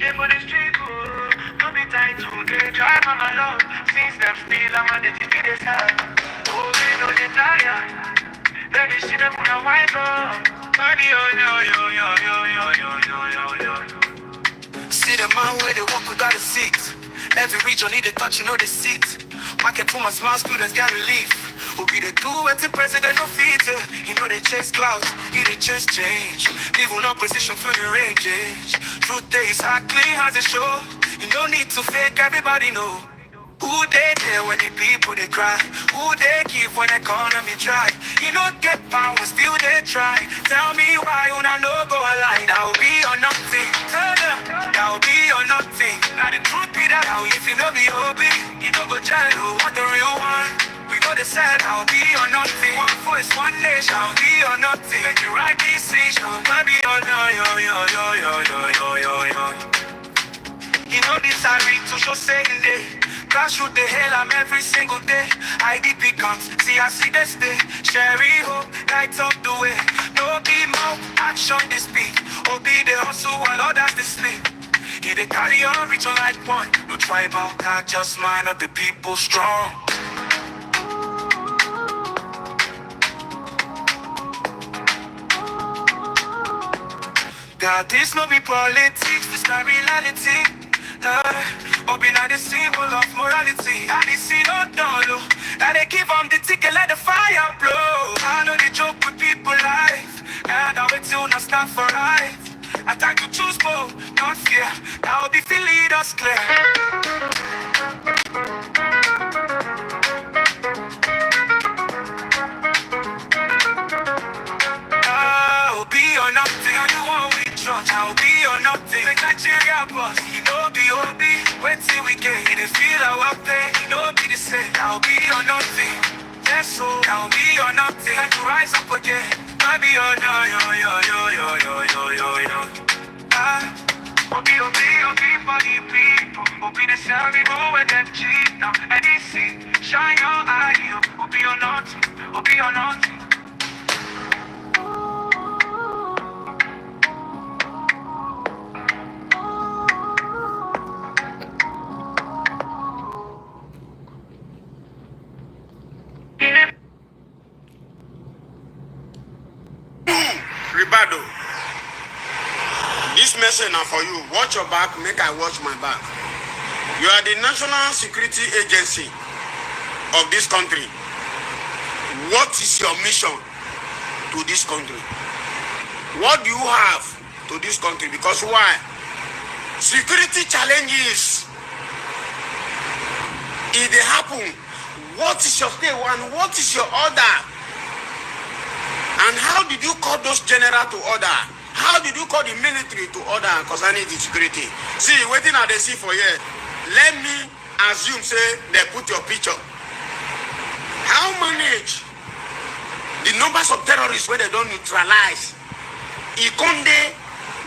They for the street, don't be tight to they try for my love. Since them still, I'm on the TV, they start. Oh, they know they tired. Let me see them when I wake up. Body, yo. See the man where they walk without a seat. Every region need a touch, you know the seat. Market for my small students get relief. Who be the do what the president no feed. You know they chase clouds, you they chase change. Even opposition for the rage. Truth is hard clean as a show. You don't need to fake, everybody know. Who they there when the people they cry? Who they give when the economy dry? You don't get power, still they try. Tell me why you not no go align. I'll be or nothing. Tell them, I'll be or nothing. Now the truth be that how if you know be OB, you don't go jail. Want the real one? We go to set, I'll be or nothing. One voice, one nation, I'll be or nothing. Make the right decision. I'll be or no, yo. You know this I read to show saying day. Clash through the hell I'm every single day. IDP comes, see I see this day. Sherry hope, light up the way. No be more, action they speak. Obi the hustle while others they sleep. He they carry on, reach on like one. No tribal, God just mind of the people strong. God, this no be politics, this not reality. Obi na the symbol of morality. And they see no dollar. And they give them the ticket, let the fire blow. I know they joke with people life. And I wait till not start for right. I try to choose both, not fear. Now be feel lead us clear. I'll be or nothing. You want we trust. I'll be or nothing. Like Nigeria boss, you know be OB. Wait till we get it, feel our pain. You know be the same. I'll be or nothing. Yes, so I'll be or nothing. I can rise up again. I'll be or no, yo. Obi for the people. Obi the same people with them cheat now. And they see, shine your eye. Obi or nothing. Obi or nothing. Ribado, this message now for you. Watch your back, make I watch my back. You are the National Security Agency of this country. What is your mission to this country? What do you have to this country? Because why? Security challenges. If they happen, what is your stay and what is your order? And how did you call those generals to order? How did you call the military to order concerning the security? See, waiting at the sea for here. Let me assume, say, they put your picture. How manage the numbers of terrorists when they don't neutralize? It can't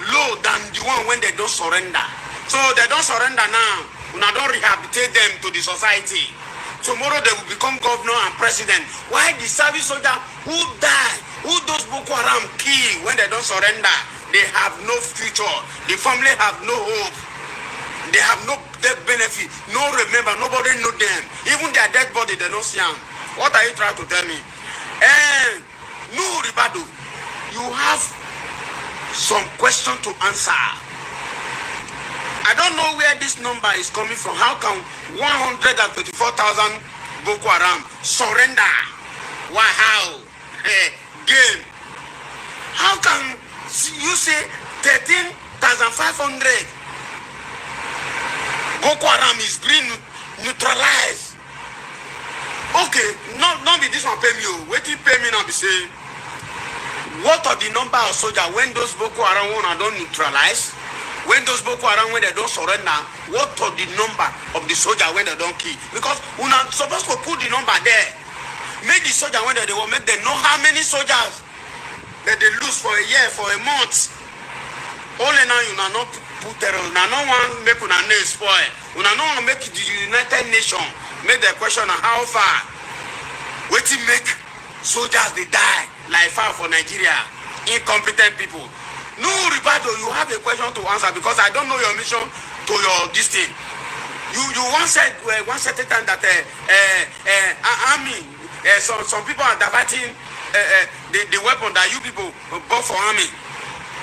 low than the one when they don't surrender. So they don't surrender now. Una don't rehabilitate them to the society. Tomorrow they will become governor and president. Why the service soldier who die, who those Boko Haram kill when they don't surrender, they have no future. The family have no hope. They have no death benefit. No remember, nobody know them. Even their dead body, they don't see them. What are you trying to tell me? And no, Ribado, you have some question to answer. I don't know where this number is coming from. How can 124,000 Boko Haram surrender? Why? How? Game. How can you say 13,500 Boko Haram is being neutralized? Okay, not be this one pay me. Wait till pay me now be say, what are the number of soldiers when those Boko Haram one don't neutralize? When those Boko Haram, when they don't surrender, what are the number of the soldiers when they don't kill? Because we're not supposed to put the number there. Make the soldier when they will make them know how many soldiers that they lose for a year, for a month. Only now you not put terror. Now no one make una name spoil. Una no one make the United Nations make the question of how far. Wait till make soldiers they die like far for Nigeria. Incompetent people. No, Ribado, you have a question to answer because I don't know your mission to your this thing. You once said one certain time that army, some people are diverting the weapon that you people bought for army.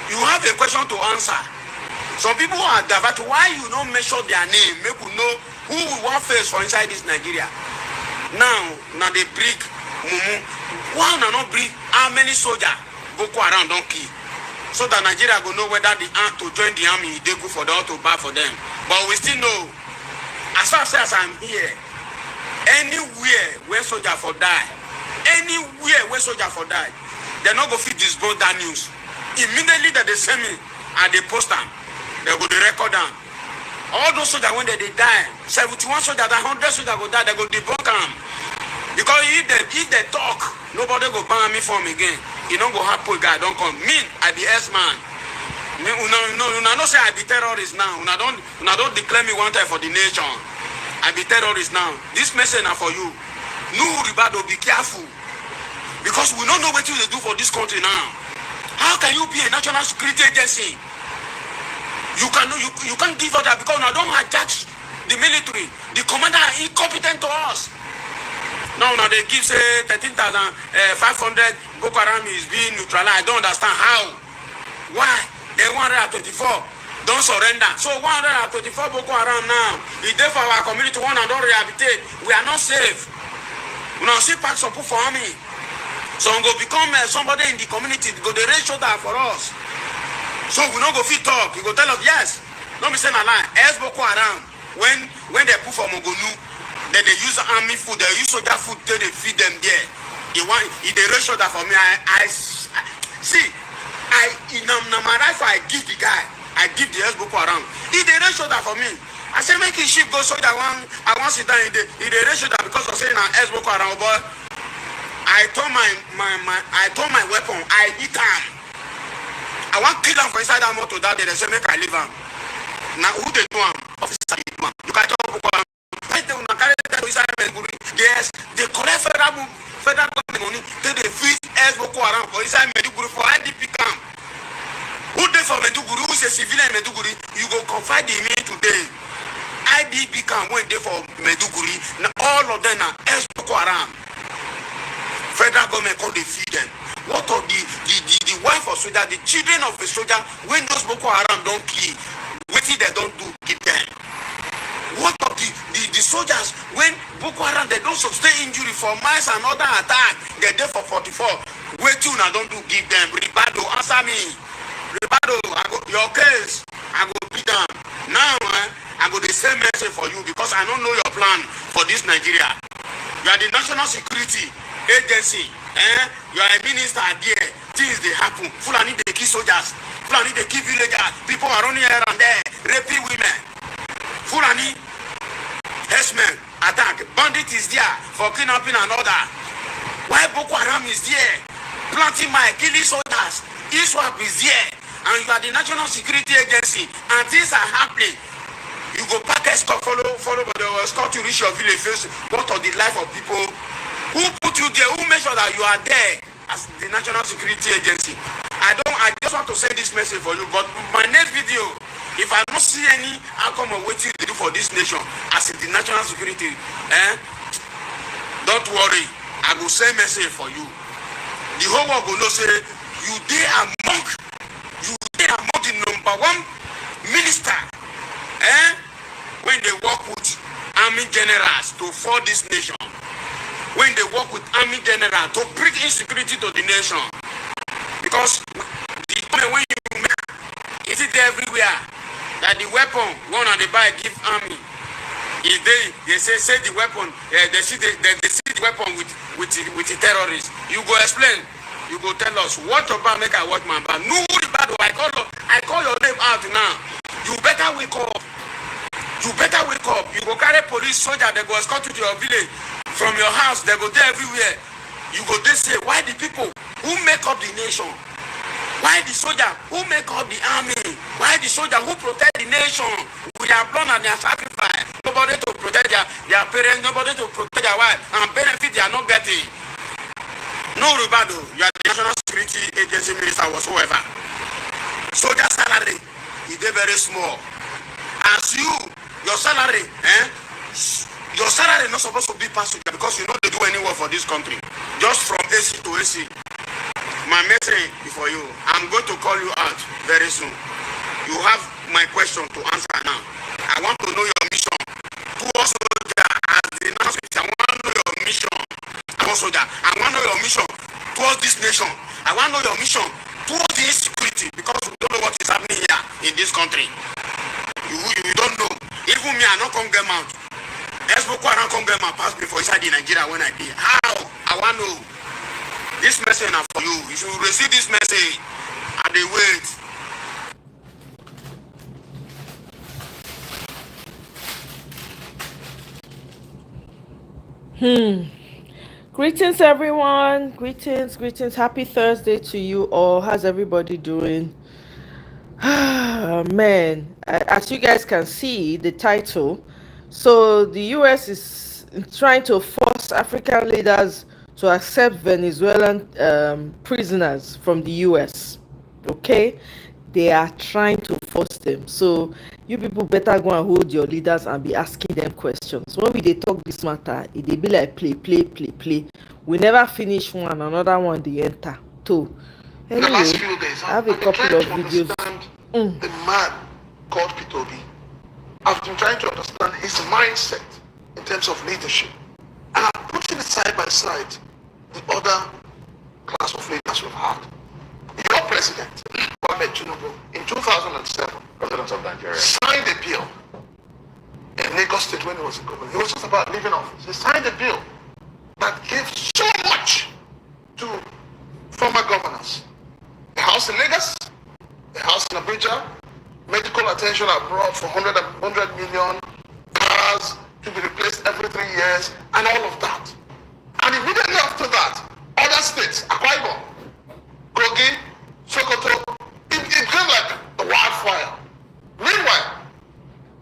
You have a question to answer. Some people are diverting. Why you don't mention their name? Make you know who we want face for inside this Nigeria. Now they bring mumu. Why not bring how many soldiers Boko Haram don't kill? So that Nigeria will know whether the to join the army they go for them or to bad for them. But we still know, as far as I'm here, anywhere where soldier for die, they're not going to fit disburse that news. Immediately that they send me and they post them, they go to record them. All those soldiers when they die, 71 soldiers, 100 soldiers go die, they go debunk them. Because if they talk, nobody go ban me from again. You don't go have poor guy, don't come. Me, I be S-man. Una no say I be terrorist now. Una don't declare me wanted for the nation. I be terrorist now. This message now for you. No, Ribado, be careful. Because we don't know what you do for this country now. How can you be a national security agency? You can't give order because I don't hijack the military. The commander are incompetent to us. Now they give say 13,500 Boko Haram is being neutralized. I don't understand how. Why? They 124 don't surrender. So 124 Boko Haram now. If they for our community one and don't rehabilitate, we are not safe. We now see pack some people for army. So we go become somebody in the community. Go they raise shoulder for us. So we not go fit talk. You go tell us yes. Don't be saying a lie. As Boko Haram when they put for Mogonu, then they use army food. They use soldier food till they feed them there. If they raise shoulder for me, I see. In my rifle, I give the guy. I give the S Boko Haram. If they raise shoulder for me, I say make his ship go so that I want sit down. If they raise shoulder because of saying I'm S Boko Haram, but I told my weapon. I hit him. I want kill him for inside that motor that day. They say make I leave him. Now who they do him? Officer man. You can't talk Boko Haram. Yes, they collect federal government money. They feed S Boko Haram for inside Meduguri for IDP camp. Who they for Meduguri? Who is a civilian in Meduguri? You go confide in me today. IDP camp when they for Meduguri. Now all of them are S Boko Haram. Federal government call they feed them. What of the wife of soldier, the children of a soldier, when those Boko Haram don't kill, what they don't do, give them. What of the soldiers when Boko Haram they don't sustain injury for miles and other attack, they're there for 44. Wait till I don't do give them. Ribado, answer me. Ribado, your case, I go beat them. Now I go the same message for you because I don't know your plan for this Nigeria. You are the National Security Agency. You are a minister there. Things they happen. Fulani they kill soldiers. Fulani they kill villagers. People are running around there, raping women. Fulani, herdsmen, attack. Bandit is there for kidnapping and order. Why Boko Haram is there? Planting my killing soldiers. ISWAP is there. And you are the National Security Agency. And things are happening. You go pack escort, follow, but they will escort you reach your village first. What of the life of people? Who put you there? Who make sure that you are there as the National Security Agency? I just want to send this message for you. But my next video, if I don't see any outcome of what you do for this nation as the National Security, don't worry. I will send message for you. The whole world will know say you there among the number one minister. When they work with army generals to fall this nation. When they work with army general to bring insecurity to the nation. Because the when you make it is everywhere that the weapon one on the buy give army. If they say the weapon, they see the weapon with the terrorists. You go explain. You go tell us what about make I watch my back. No bad. I call your name out now. You better wake up. You better wake up. You go carry police soldier. They go escort you to your village. From your house, they go there everywhere. You go there say, why the people who make up the nation? Why the soldier who make up the army? Why the soldier who protect the nation? We are blood and their sacrifice. Nobody to protect their parents, nobody to protect their wife, and benefit they are not getting. No, Ribado, you are the National Security Agency minister whatsoever. Soldier salary, e dey very small. As you, your salary, your salary not supposed to be pass soldier because you no dey do any work for this country. Just from AC to AC. My message is for you. I'm going to call you out very soon. You have my question to answer now. I want to know your mission. Towards soldier, as the announcement, I want to know your mission. Towards soldier, I want to know your mission towards this nation. I want to know your mission towards the insecurity because you don't know what is happening here in this country. You don't know. Even me, I don't come get mouth. Esboko, I don't come get my pass before inside the Nigeria when I did. How? I want to know. This message is for you. You should receive this message and they wait. Greetings, everyone. Greetings. Happy Thursday to you all. How's everybody doing? Man, as you guys can see, the title. So the US is trying to force African leaders to accept Venezuelan prisoners from the US. Okay, they are trying to force them. So you people better go and hold your leaders and be asking them questions. When we dey talk this matter, it dey be like play. We never finish one, another one they enter too. In the Anyway, last few days, I have a I've been couple trying of to videos. understand the man called P2B. I've been trying to understand his mindset in terms of leadership. And I'm putting it side by side the other class of leaders we've had. Your president, Mohamed Tinubu, in 2007, President of Nigeria, signed a bill in Lagos State when he was in government. It was just about leaving office. He signed a bill that gave so much to former governors. A house in Lagos, a house in Abuja, medical attention abroad for 100 million, cars to be replaced every 3 years, and all of that. And immediately after that, other states, Akwa Ibom, Kogi, Sokoto, it came like a wildfire. Meanwhile,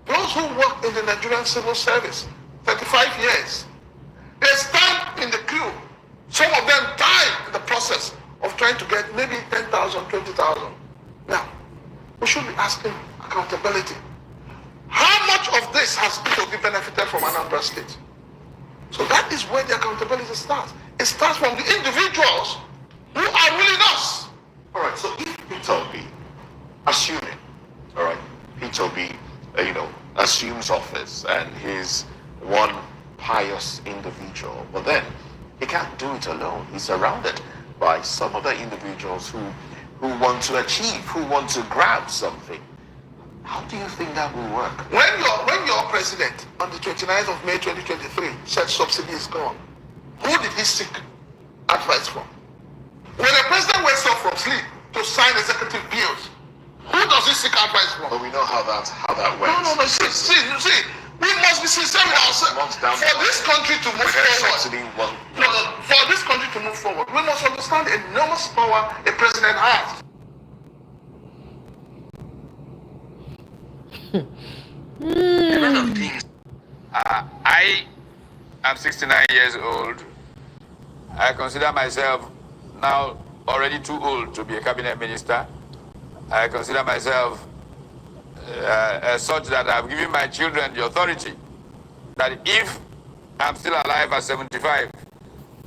those who work in the Nigerian civil service, 35 years, they stand in the queue. Some of them died in the process of trying to get maybe 10,000, 20,000. Now, we should be asking accountability. How much of this has people benefited from Anambra State? So that is where the accountability starts. It starts from the individuals who are ruling us. all right, so if P2B, assuming, all right, P2B, assumes office and he's one pious individual, but then he can't do it alone. He's surrounded by some other individuals who want to achieve, who want to grab something. How do you think that will work? When your president on the 29th of May 2023 said subsidy is gone, who did he seek advice from? When a president wakes up from sleep to sign executive bills, who does he seek advice from? But we know how that went. No. See, we must be sincere with ourselves. For this country to move forward, for this country to move forward, we must understand the enormous power a president has. I am 69 years old. I consider myself now already too old to be a cabinet minister. I consider myself as such that I've given my children the authority that if I'm still alive at 75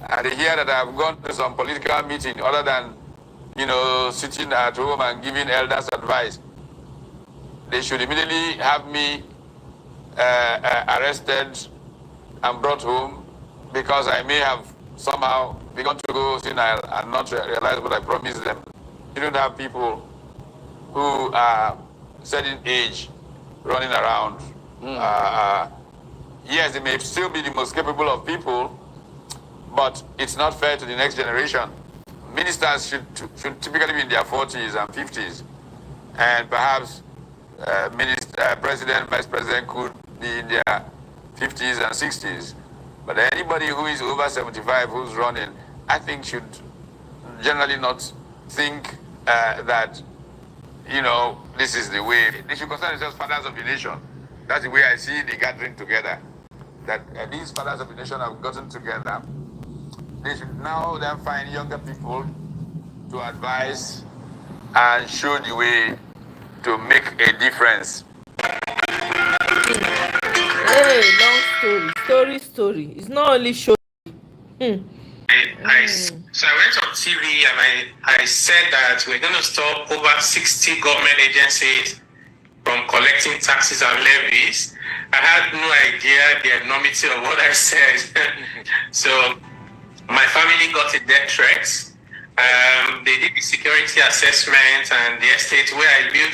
and they hear that I've gone to some political meeting other than, sitting at home and giving elders advice, they should immediately have me arrested and brought home because I may have somehow begun to go senile and not realize what I promised them. You don't have people who are certain age running around. Yes, they may still be the most capable of people, but it's not fair to the next generation. Ministers should typically be in their 40s and 50s, and perhaps president, vice president could be in their 50s and 60s. But anybody who is over 75 who's running, I think should generally not think that, this is the way. They should consider themselves fathers of the nation. That's the way I see the gathering together. That these fathers of the nation have gotten together. They should now then find younger people to advise and show the way to make a difference. Hey, long story. It's not only show. So I went on TV and I said that we're going to stop over 60 government agencies from collecting taxes and levies. I had no idea the enormity of what I said. So my family got a death threat. They did the security assessment and the estate where I built,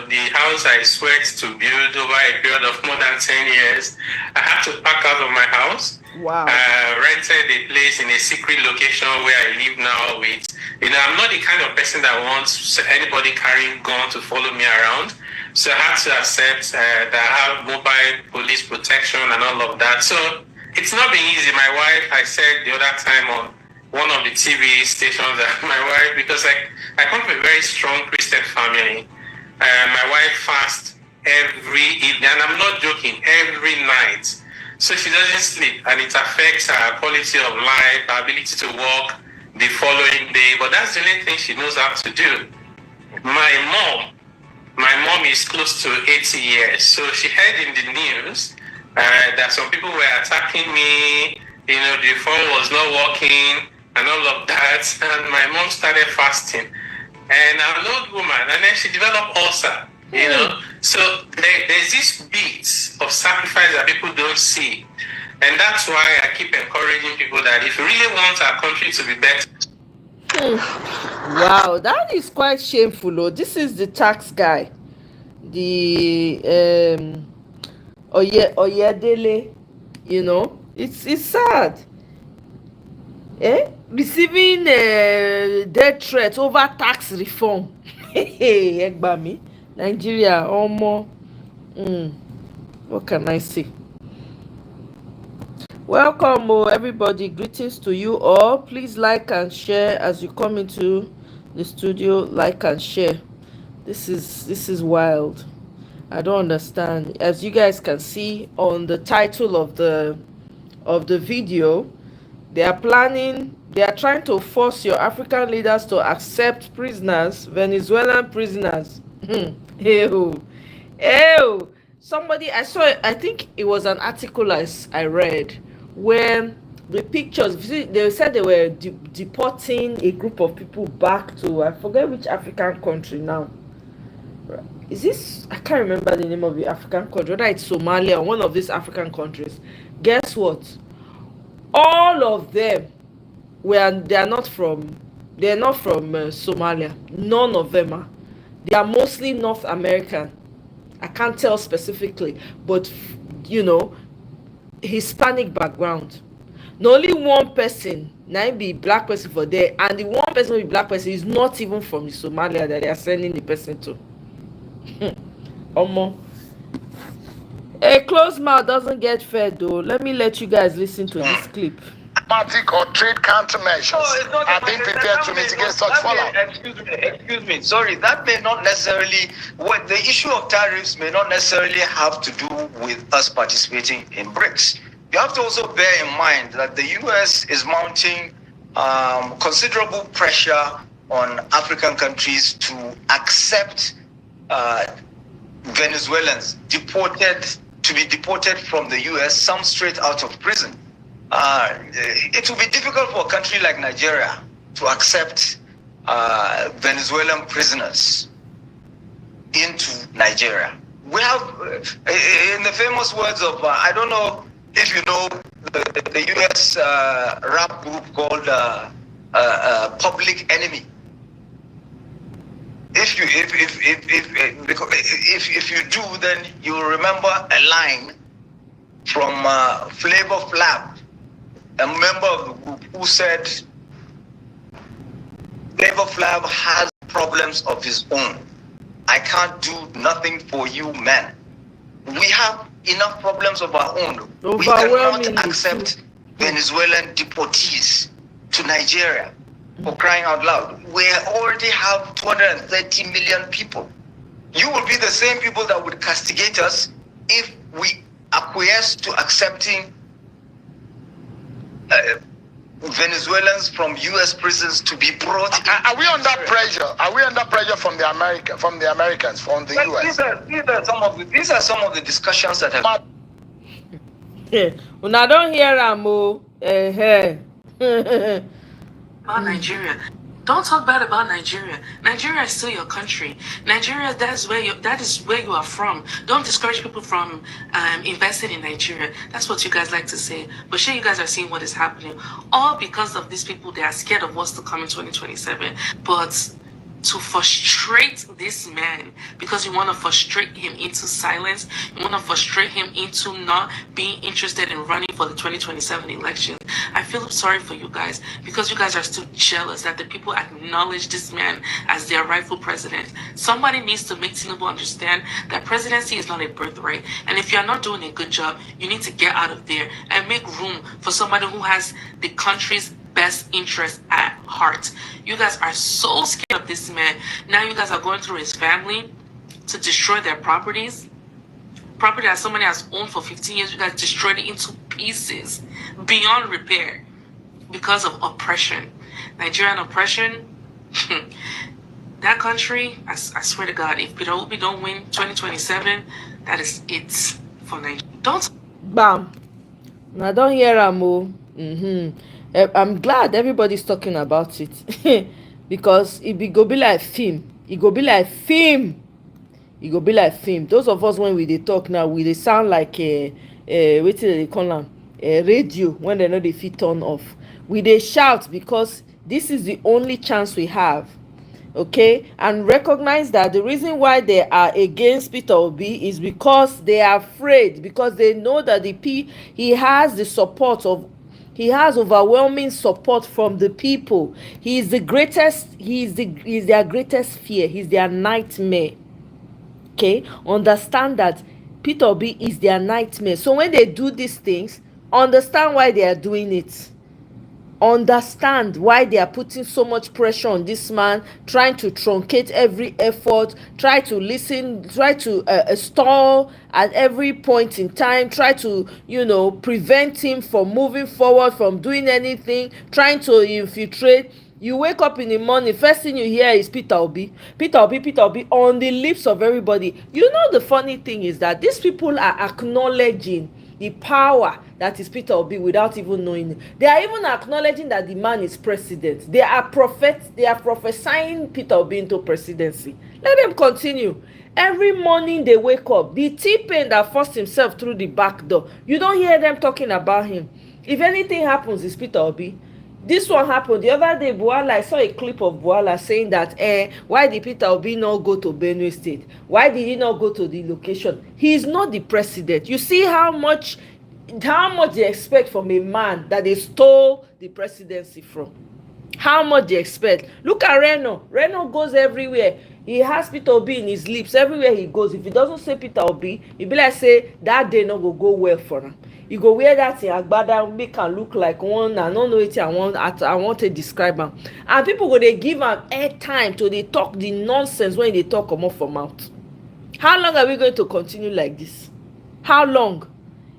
the house I sweat to build over a period of more than 10 years. I had to pack out of my house. Wow. Rented a place in a secret location where I live now with, I'm not the kind of person that wants anybody carrying gun to follow me around. So I had to accept that I have mobile police protection and all of that. So it's not been easy. My wife, I said the other time on one of the TV stations that my wife, because I come from a very strong Christian family. My wife fasts every evening, and I'm not joking, every night. So she doesn't sleep, and it affects her quality of life, her ability to walk the following day. But that's the only thing she knows how to do. My mom is close to 80 years, so she heard in the news that some people were attacking me, the phone was not working and all of that, and my mom started fasting. And I'm an old woman, and then she developed ulcer, So there's this bit of sacrifice that people don't see. And that's why I keep encouraging people that if you really want our country to be better. Wow, that is quite shameful. Oh, this is the tax guy, the Oyedele. It's sad. Receiving death threat over tax reform. Hey, Egbami, Nigeria, Omo. What can I say? Welcome, everybody. Greetings to you all. Please like and share as you come into the studio. Like and share. This is wild. I don't understand. As you guys can see on the title of the video, they are trying to force your African leaders to accept prisoners, Venezuelan prisoners. Ew. Somebody, I think it was an article I read, where the pictures, they said they were deporting a group of people back to, I forget which African country now. I can't remember the name of the African country, whether it's Somalia or one of these African countries. Guess what? All of them they're not from Somalia. None of them are. They are mostly North American. I can't tell specifically, but Hispanic background. Not only one person now be black person for there, and the one person with black person is not even from Somalia that they are sending the person to. Omo. A closed mouth doesn't get fed though. Let me let you guys listen to this clip. Diplomatic or trade countermeasures are being prepared to mitigate such fallout. Excuse me. Sorry, that may not necessarily. The issue of tariffs may not necessarily have to do with us participating in BRICS. You have to also bear in mind that the U.S. is mounting considerable pressure on African countries to accept Venezuelans to be deported from the U.S., some straight out of prison. It will be difficult for a country like Nigeria to accept Venezuelan prisoners into Nigeria. We have, in the famous words of, I don't know if you know the U.S. rap group called Public Enemy. If you do, then you remember a line from Flavor Flav, a member of the group, who said, Flavor Flav has problems of his own. I can't do nothing for you, man. We have enough problems of our own. We cannot accept Venezuelan deportees to Nigeria, for crying out loud. We already have 230 million people. You will be the same people that would castigate us if we acquiesce to accepting Venezuelans from U.S. prisons to be brought in. Are we under pressure? Are we under pressure from the Americans, from the But US? these are some of the discussions that have. Una don't hear am o. About Nigeria. Don't talk bad about Nigeria. Nigeria is still your country. Nigeria, that is where you are from. Don't discourage people from investing in Nigeria. That's what you guys like to say. But sure, you guys are seeing what is happening. All because of these people, they are scared of what's to come in 2027. But to frustrate this man, because you want to frustrate him into silence, you want to frustrate him into not being interested in running for the 2027 elections. I feel sorry for you guys, because you guys are still jealous that the people acknowledge this man as their rightful president. Somebody needs to make Tinubu understand that presidency is not a birthright, and if you're not doing a good job, you need to get out of there and make room for somebody who has the country's best interest at heart. You guys are so scared of this man. Now you guys are going through his family to destroy their properties. Property that somebody has owned for 15 years, you guys destroyed it into pieces beyond repair because of oppression. Nigerian oppression. That country, I swear to God, if Peter Obi don't win 2027, that is it for Nigeria. Don't. Bam. I don't hear am o. I'm glad everybody's talking about it because it go be like film. It go be like film. It go be like film. Those of us when we dey talk now, we dey sound like wetin they call am radio when they know they fit turn off. We dey shout because this is the only chance we have. Okay, and recognize that the reason why they are against Peter Obi is because they are afraid, because they know that he has the support of. He has overwhelming support from the people. He is the greatest. He's their greatest fear. He's their nightmare. Okay, understand that Peter Obi is their nightmare. So when they do these things, understand why they are doing it. Understand why they are putting so much pressure on this man, trying to truncate every effort, try to listen, try to stall at every point in time, try to prevent him from moving forward, from doing anything, trying to infiltrate. You wake up in the morning, first thing you hear is Peter Obi, Peter Obi, Peter Obi on the lips of everybody. The funny thing is that these people are acknowledging the power that is Peter Obi without even knowing it. They are even acknowledging that the man is president. They are prophesying Peter Obi into presidency. Let them continue. Every morning they wake up, the T-Pain that forced himself through the back door, you don't hear them talking about him. If anything happens, it's Peter Obi. This one happened the other day. Buhala, I saw a clip of Buhala saying that why did Peter Obi not go to Benue State? Why did he not go to the location? He is not the president. You see how much they expect from a man that they stole the presidency from. How much they expect. Look at Reno. Reno goes everywhere. He has Peter Obi in his lips everywhere he goes. If he doesn't say Peter Obi, he be like say that day no go well for him. You go wear that in agbada, make am look like one. I don't know it. I want to describe him. And people go they give him airtime to they talk the nonsense when they talk come off from mouth. How long are we going to continue like this? How long?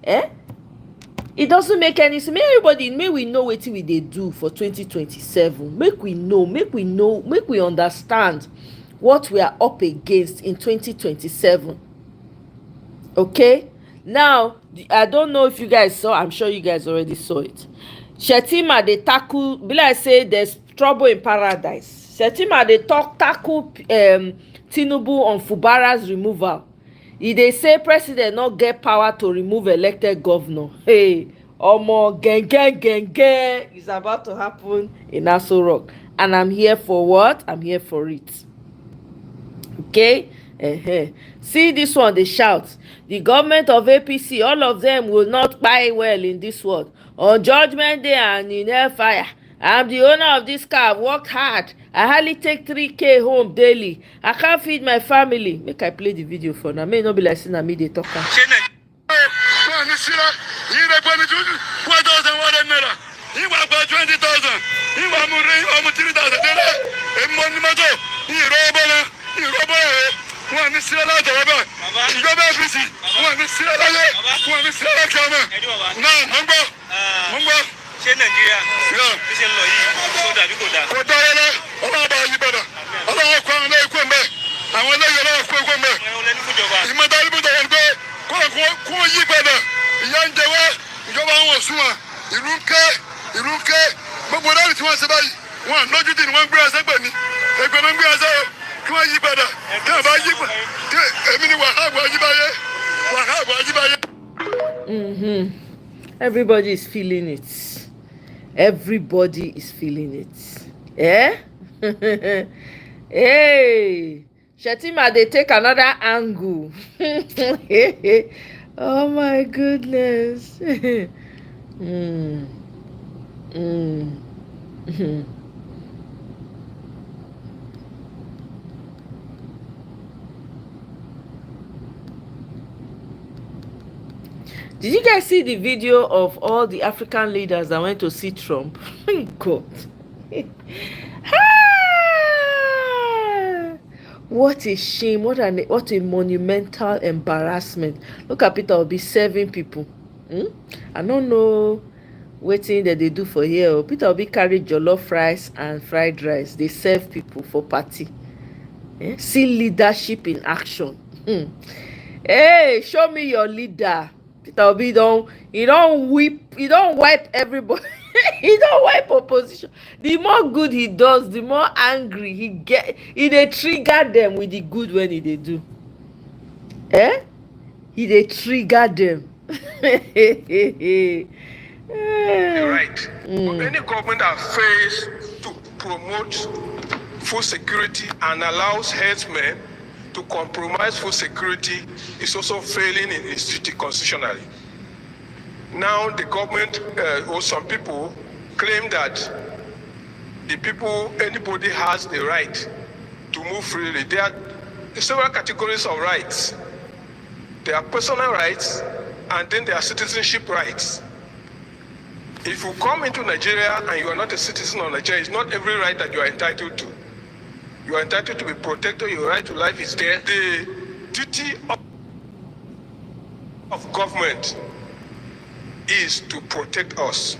It doesn't make any sense. May we know what we they do for 2027. Make we know, make we understand what we are up against in 2027. Okay? Now, I don't know if you guys saw, I'm sure you guys already saw it. Shetima, they tackle, be like say there's trouble in paradise. Shetima, they tackle Tinubu on Fubara's removal. They say president not get power to remove elected governor. Hey, gang is about to happen in Aso Rock. And I'm here for what? I'm here for it. Okay? See this one, they shout. The government of APC, all of them will not buy well in this world. On Judgment Day and in hellfire. I'm the owner of this car. I've worked hard. I hardly take 3K home daily. I can't feed my family. Make I play the video for now. May not be like saying me they talk. Wọ́n ní sílẹ̀ láti ọ̀rọ̀ bẹ́ẹ̀. Ìjọba APC wọ́n ní sílẹ̀ láyé. Wọ́n ní sílẹ̀ láti ọ̀rọ̀ bẹ́ẹ̀. Náà mọ̀ ń gbọ́. ṣé Nàìjíríà Yeah. bí ṣe ń lọ yìí tó dàbí kò dáa. Kò dára lọ, ọlọ́run bá yí padà. Ọlọ́run kọ́ àwọn eléyìí kó mẹ́. Àwọn eléyìí ọlọ́run kó mẹ́. ẹ̀wọ̀n lẹ́nu fúnjọba. Ìmọ̀ta olùbùdó wọn pé kó yí padà. Ìyá ń jẹ wá, ìjọba wọn sún wa. Ìlú ń ké. Gbogbo dáàbì tí wọ́n ṣe báyìí, wọn lójú tì ní wọ́n ń gbé ẹsẹ̀ gbẹ̀ mí. Ẹgbẹ́ mi ń gbé ẹsẹ̀ o, kí wọ́n yí padà. Tí wọ́n bá yí padà, èmi ni Wàhábù Ajíbáyé. Wàhábù Ajíbáyé. Everybody is feeling it. Everybody is feeling it. Eh? Hey, Shetima, they take another angle. Oh my goodness. Did you guys see the video of all the African leaders that went to see Trump? God. What a shame. What a monumental embarrassment. Look at Peter Obi serving people. I don't know what thing that they do for here. Peter Obi carry jollof rice and fried rice. They serve people for party. See leadership in action. Hey, show me your leader. Peter Obi he don't wipe everybody. He don't wipe opposition. The more good he does, the more angry he get. He dey trigger them with the good when he dey do. He dey trigger them. You're right. But any government that fails to promote food security and allows herdsmen to compromise food security is also failing in its duty constitutionally. Now the government or some people claim that anybody has the right to move freely. There are several categories of rights. There are personal rights and then there are citizenship rights. If you come into Nigeria and you are not a citizen of Nigeria, it's not every right that you are entitled to. You are entitled to be protected, your right to life is there. The duty of government is to protect us,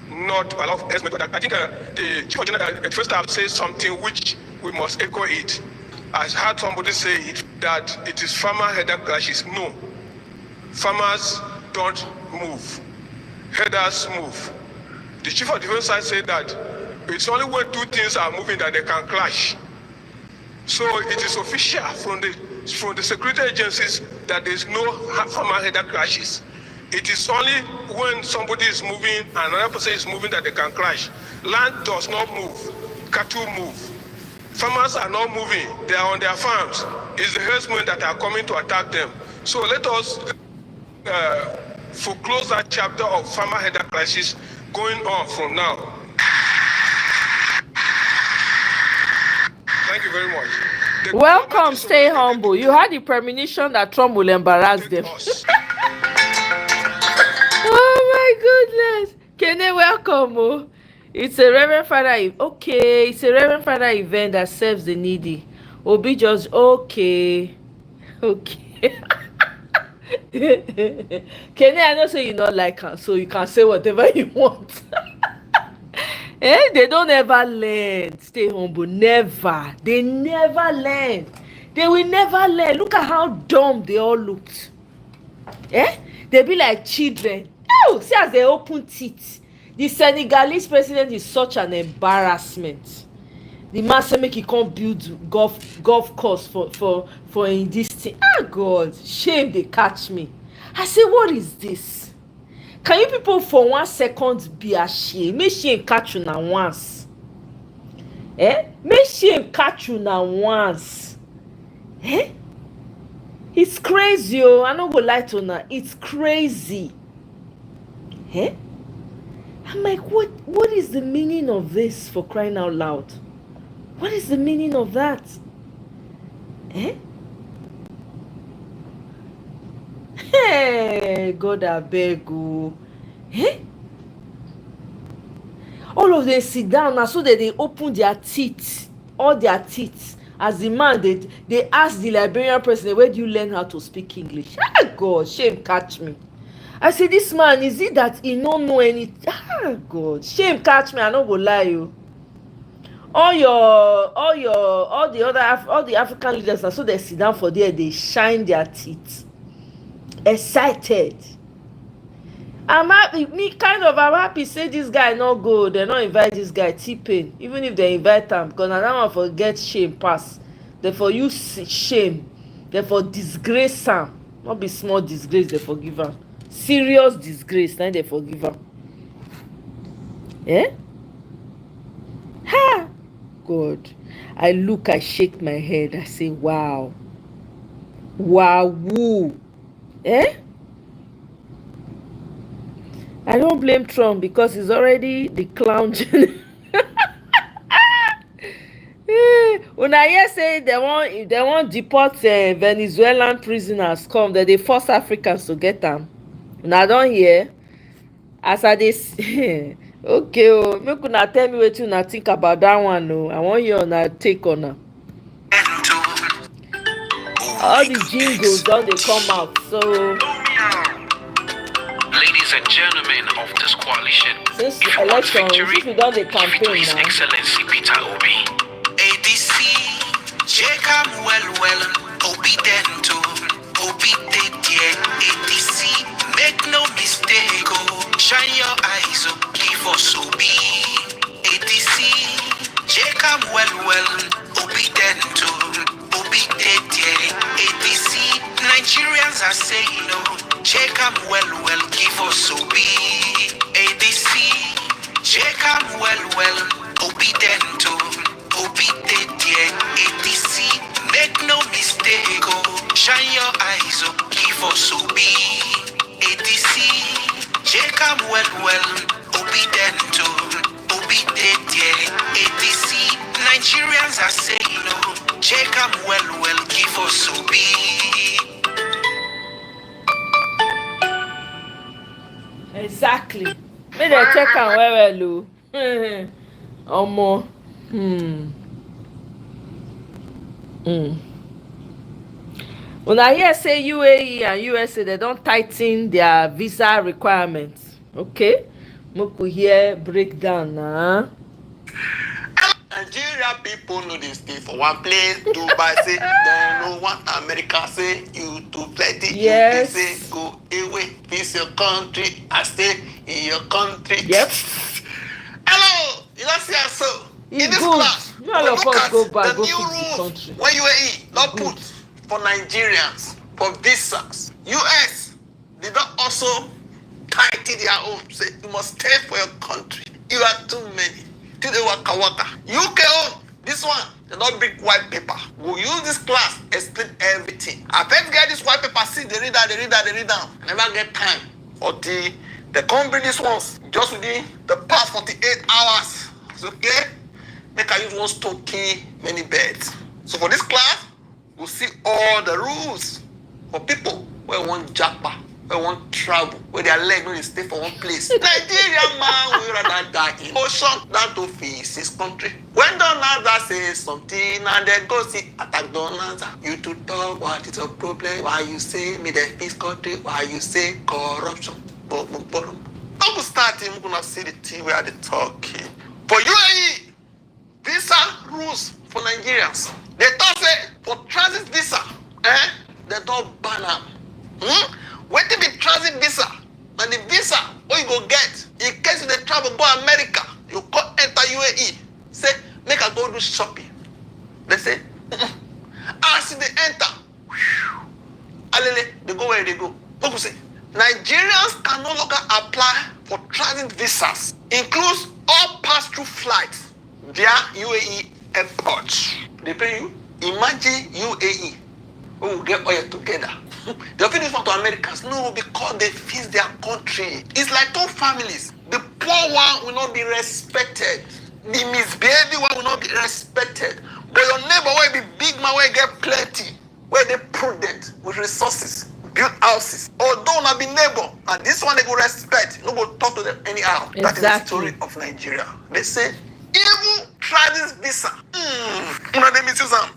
not allow us. I think the Chief of General at first have said something which we must echo it. I heard somebody say it, that it is farmer header clashes. No, farmers don't move, headers move. The Chief of Defense said that it's only when two things are moving that they can clash. So it is official from the security agencies that there is no farmer header clashes. It is only when somebody is moving and another person is moving that they can clash. Land does not move, cattle move. Farmers are not moving, they are on their farms. It's the herdsmen that are coming to attack them. So let us foreclose that chapter of farmer header clashes going on from now. Thank you very much. Welcome, stay humble. You had the premonition that Trump will embarrass them. Oh my goodness. Kene, welcome. Oh. It's a Reverend Father. Okay, it's a Reverend Father event that serves the needy. Obi just okay. Okay. Kene, I know say you not like her, so you can say whatever you want. They don't ever learn. Stay humble. Never. They never learn. They will never learn. Look at how dumb they all looked. They be like children. Oh, see as they open teeth. The Senegalese president is such an embarrassment. The man say make he come build golf course for in this thing. God, shame they catch me. I say, what is this? Can you people for 1 second be ashamed? Make shame catch you now once. Make shame catch you now once. It's crazy, oh. I don't go lie to now. It's crazy. I'm like, what is the meaning of this, for crying out loud? What is the meaning of that? Hey, God, I beg you. All of them sit down now so that they open their teeth, all their teeth. As the man, they ask the Liberian president, where do you learn how to speak English? God, shame catch me. I say, this man, is it that he no know anything? Ah, God, shame catch me, I no go lie you. All the African leaders na so they sit down for there, they shine their teeth, excited. I'm happy, I'm happy say this guy no go, they no invite this guy T-Pain, even if they invite am, because na that one for get shame pass. They for use shame, they for disgrace am, not be small disgrace, they forgive am, serious disgrace na they forgive am. Eh? Ha! God, I look, I shake my head, I say, wow, woo. Eh? I don't blame Trump because he's already the clown. Una hear say they want deport Venezuelan prisoners come, that they force Africans to get them. Una don hear? As I dey okay, oh, make una tell me wetin una think about that one. Oh, I wan hear una take on am. All the jingles don dey come out, so Ladies and gentlemen of this coalition, since if you want election, victory, since we don dey give it to campaign His now. Excellency Peter Obi. ADC, Jacob well, obedient, obedient, ADC, make no mistake, oh, shine your eyes, oh, give us Obi. ADC, Jacob well, obedient, obedient, ADC, Nigerians are saying, oh, Jacob well, give us Obi. ADC, Jacob well, obedient, obedient, ADC, make no mistake, oh, shine your eyes, oh, give us Obi. ADC, Jacob well, obedient, obedient, ADC, Nigerians are saying, oh, Jacob well, give us Obi. Exactly. Make dem check am well o. Omo. Una hear say UAE and USA they don tighten their visa requirements. Okay, make we hear breakdown na. Nigeria people know they stay for one place. Dubai say they no want America say you too plenty. Yes. UK say go away. This your country. I stay in your country. Yep. Hello, you don't see us so. It's In this good. class, You all we of look us at go back, the go new fix the rules country. when UAE not Good. put for Nigerians for visas. US they don't also tighten their own. Say you must stay for your country. You are too many. To the waka. UK own this one. They don't bring white paper. We'll use this class, explain everything. I first get this white paper, see they read that. I never get time. Until they come bring these ones just within the past 48 hours. It's okay. Make I use one stone kill many birds. So for this class, we'll see all the rules for people where want japa, where want travel, where their leg no dey stay for one place. Nigerian man will rather die in ocean than to face his country. When Donald say something and then go see attack Donald, you to talk what is a problem? Why you say me the peace country? Why you say corruption? Don't go start him gonna see the thing where they talking. For UAE, visa rules for Nigerians. They thought say for transit visa, they don't ban them. What if it transit visa? And the visa, what you go get? In case you travel go America, you go enter UAE. Say, make I go do shopping. They say, as they enter, alele, they go where they go. What say? Nigerians can no longer apply for transit visas. Includes all pass-through flights via UAE airports. They pay you. Imagine UAE. We will get oil together. They'll finish one to Americans. No, because they feed their country. It's like two families. The poor one will not be respected. The misbehaving one will not be respected. But your neighbor will be big man, where get plenty, where they prudent with resources, build houses. Although not be neighbor, and this one they go respect. No go talk to them anyhow. Exactly. That is the story of Nigeria. They say even try this visa. You know they misuse them.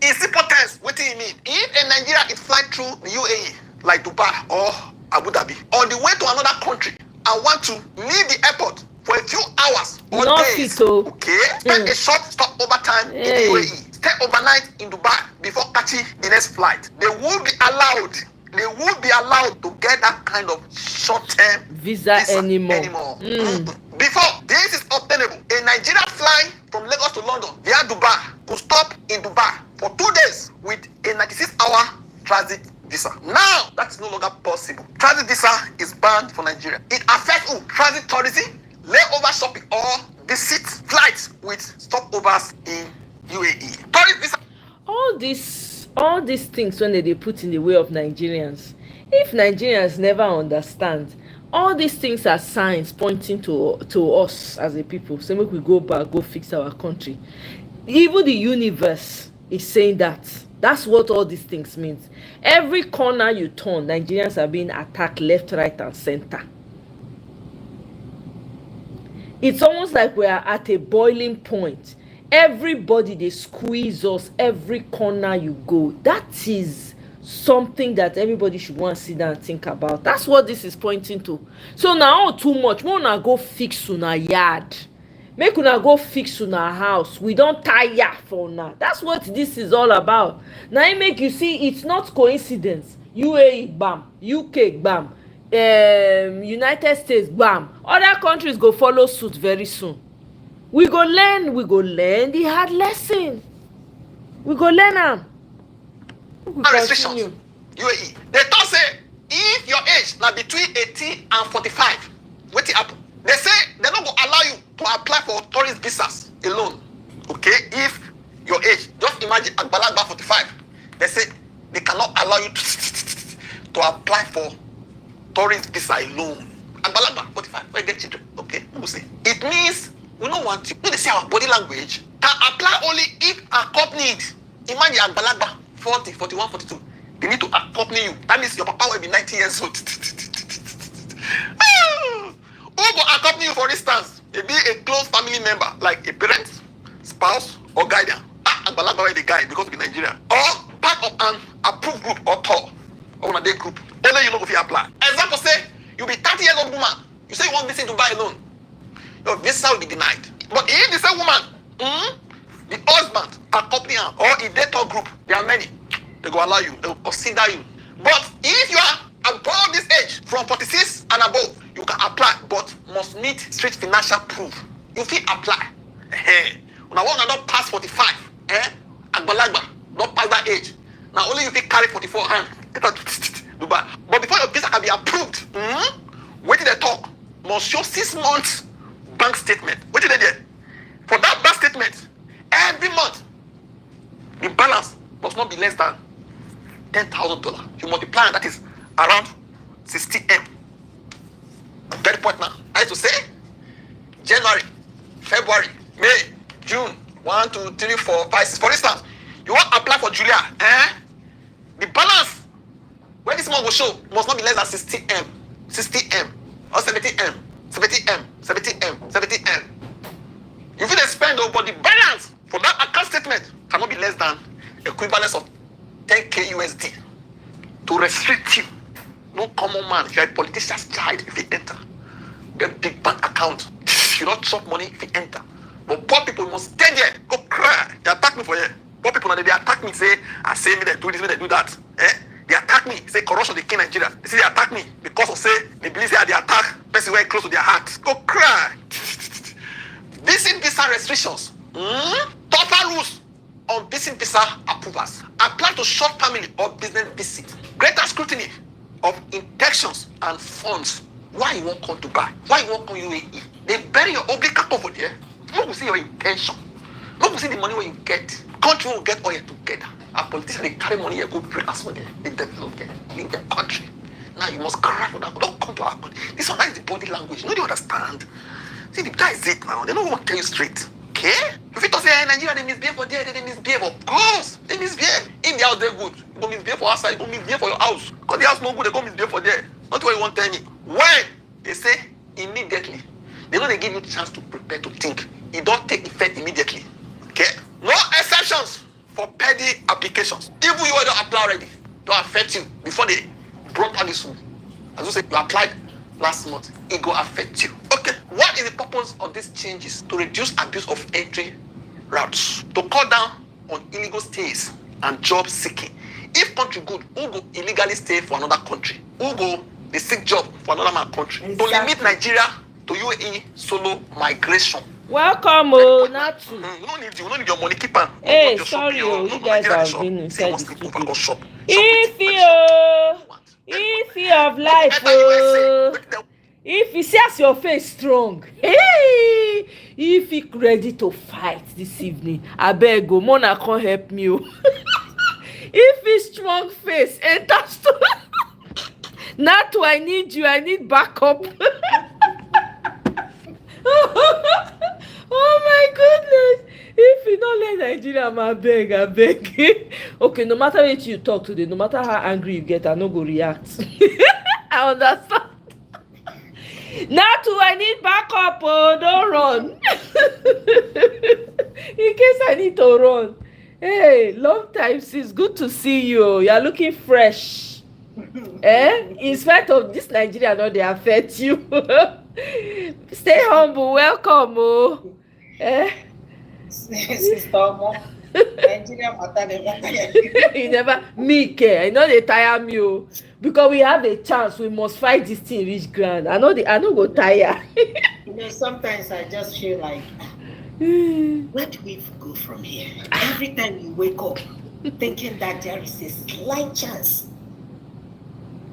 It's importance. What do you mean? If a Nigeria is flying through the UAE, like Dubai or Abu Dhabi. On the way to another country, I want to leave the airport for a few hours or Not days. fit, oh. Okay? Spend a short stop over time in the Hey. UAE. Stay overnight in Dubai before catching the next flight. They will be allowed. They will be allowed to get that kind of short-term Visa anymore. Before this is obtainable, a Nigerian flying from Lagos to London via Dubai could stop in Dubai for 2 days with a 96-hour transit visa. Now, that's no longer possible. Transit visa is banned for Nigeria. It affects who? Transit tourism, layover shopping, or visit flights with stopovers in UAE. Tourist visa. All these things when they put in the way of Nigerians, if Nigerians never understand, all these things are signs pointing to us as a people. So make we go back, go fix our country. Even the universe is saying that. That's what all these things means. Every corner you turn, Nigerians are being attacked left, right, and center. It's almost like we are at a boiling point. Everybody, they squeeze us every corner you go. That is something that everybody should want to sit down and think about. That's what this is pointing to. So now too much, we wanna go fix una yard, make una go fix una house. We don't tire for now. That's what this is all about. Now it make you see it's not coincidence. UAE bam, UK bam, United States bam, other countries go follow suit very soon. We go learn the hard lesson. We go learn am. Restrictions. UAE. They don't say if your age now between 18 and 45, what it happen? They say they're not going to allow you to apply for tourist visas alone. Okay? If your age, just imagine Agbalagba 45. They say they cannot allow you to apply for tourist visa alone. Agbalagba 45. Where get children? Okay? Who say? It means we don't want to. When they say our body language can apply only if accompanied. Imagine Agbalagba 40, 41, 42. They need to accompany you. That means your papa will be 90 years old. Who will accompany you, for instance? Maybe a close family member, like a parent, spouse, or guardian. Agbalagba is the guy because of Nigeria. Or part of an approved group or tour. Or one of their group. Only you know if you apply. Example say, you be 30 years old woman. You say you want visit Dubai alone. Your visa will be denied. But if the same woman, the husband accompany her, or if they tour group, there are many, they go allow you, they will consider you. But if you are above this age, from 46 and above, you can apply, but must meet strict financial proof. You fit apply. When I want to not pass 45, Agbalagba, not pass that age. Now only you fit carry 44 hand. Dubai. But before your visa can be approved, wait till they talk, must show 6 months bank statement. What did they do? For that bank statement, every month, the balance must not be less than $10,000. You multiply, and that is around 60M. Very point now. I have to say, January, February, May, June, 1, 2, 3, 4, 5, 6. For instance, you want to apply for Julia, the balance when this month will show must not be less than 60M, 60M, or 70M, 70M, 70M, 70M. You feel they spend over the balance for that account statement cannot be less than equivalence of 10K USD to restrict you. No common man, if you're a politician's child, if you enter, get big bank account. You don't chop money if you enter. But poor people must stay there, go cry. They attack me for here. Poor people, they attack me, say, I say me, they do this, me, they do that. They attack me, say corruption, they kill Nigeria. They say they attack me because of, say, they believe they attack person very close to their heart. Go cry. Visit visa restrictions. Tougher rules on visit visa approvals. Apply to short family or business visit. Greater scrutiny of intentions and funds. Why you won't come to buy? Why you won't come UAE? They bury your oblique over there. No will see your intention. No will see the money where you get. Country will get oil together. Our politicians, they carry money here, go bring us money. They develop there, in their country. Now you must cry for that. Don't come to our country. This one is the body language. You know, they understand. See, that is it now. They don't want to tell you straight. Okay? If you don't say, Nigeria, they misbehave for there, they misbehave. Of course, they misbehave. In the house, they're good. You go misbehave for outside, you go misbehave for your house. Because the house no good, they go misbehave for there. Not what you want to tell me. When they say immediately, they know they give you a chance to prepare, to think. It don't take effect immediately. Okay? No exceptions for petty applications. Even you don't apply already, don't affect you before they brought all this rule. as you say, you applied last month, it go affect you. Okay, what is the purpose of these changes? To reduce abuse of entry routes, to cut down on illegal stays and job seeking. If country good, who go illegally stay for another country? Who go they seek job for another man country? Exactly. To limit Nigeria to UAE solo migration. Welcome, not to. You don't need your money, keep on. Hey, sorry, you guys have been inside the studio. If of life, if you see as your face strong, hey, if you ready to fight this evening, I beg go, Mona can't help me. If you strong face, enter store. Not to, I need you, I need backup. Oh my goodness. If you don't let Nigeria, I beg. Okay, no matter what you talk today, no matter how angry you get, I no go react. I understand. Now too, I need backup. Oh, don't run. In case I need to run. Hey, long time since. Good to see you. You are looking fresh. In spite of this Nigeria, no, they affect you. Stay humble. Welcome. Sister Omo, Nigeria matter never tire. You never me care. I know they tire me, because we have a chance. We must fight this thing reach ground. I know go tire. Sometimes I just feel like, where do we go from here? Every time you wake up, thinking that there is a slight chance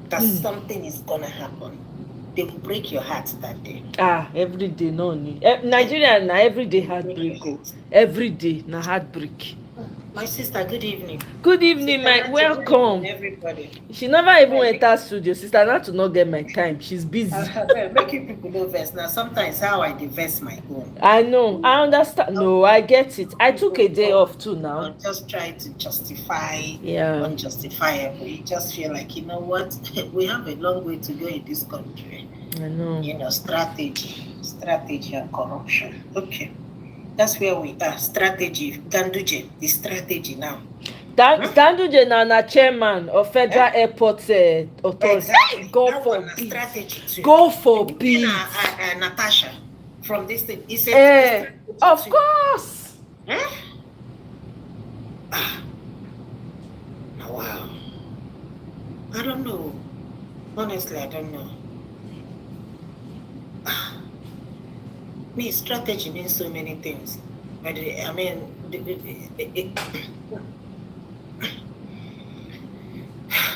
that something is gonna happen. They will break your heart that day. Every day, no need. Nigeria na every day heartbreak. Every day na heartbreak. My sister, good evening. Good evening, my welcome. Everybody. She never even enter studio, sister. Not to not get my time. She's busy. Making people know verse. Now sometimes how I divest my own. I know. I understand. No, I get it. I took a day off too now. I'm just trying to justify unjustifiable. You just feel like, you know what? We have a long way to go in this country. I know. Strategy and corruption. Okay. That's where we are. Strategy. Ganduje, the strategy now. Ganduje na chairman of Federal Airport Authority. Exactly. God forbid. Strategy too. God forbid. Natasha from this thing. He said, of course. Wow. I don't know. Honestly, I don't know. Me, strategy means so many things. But I mean,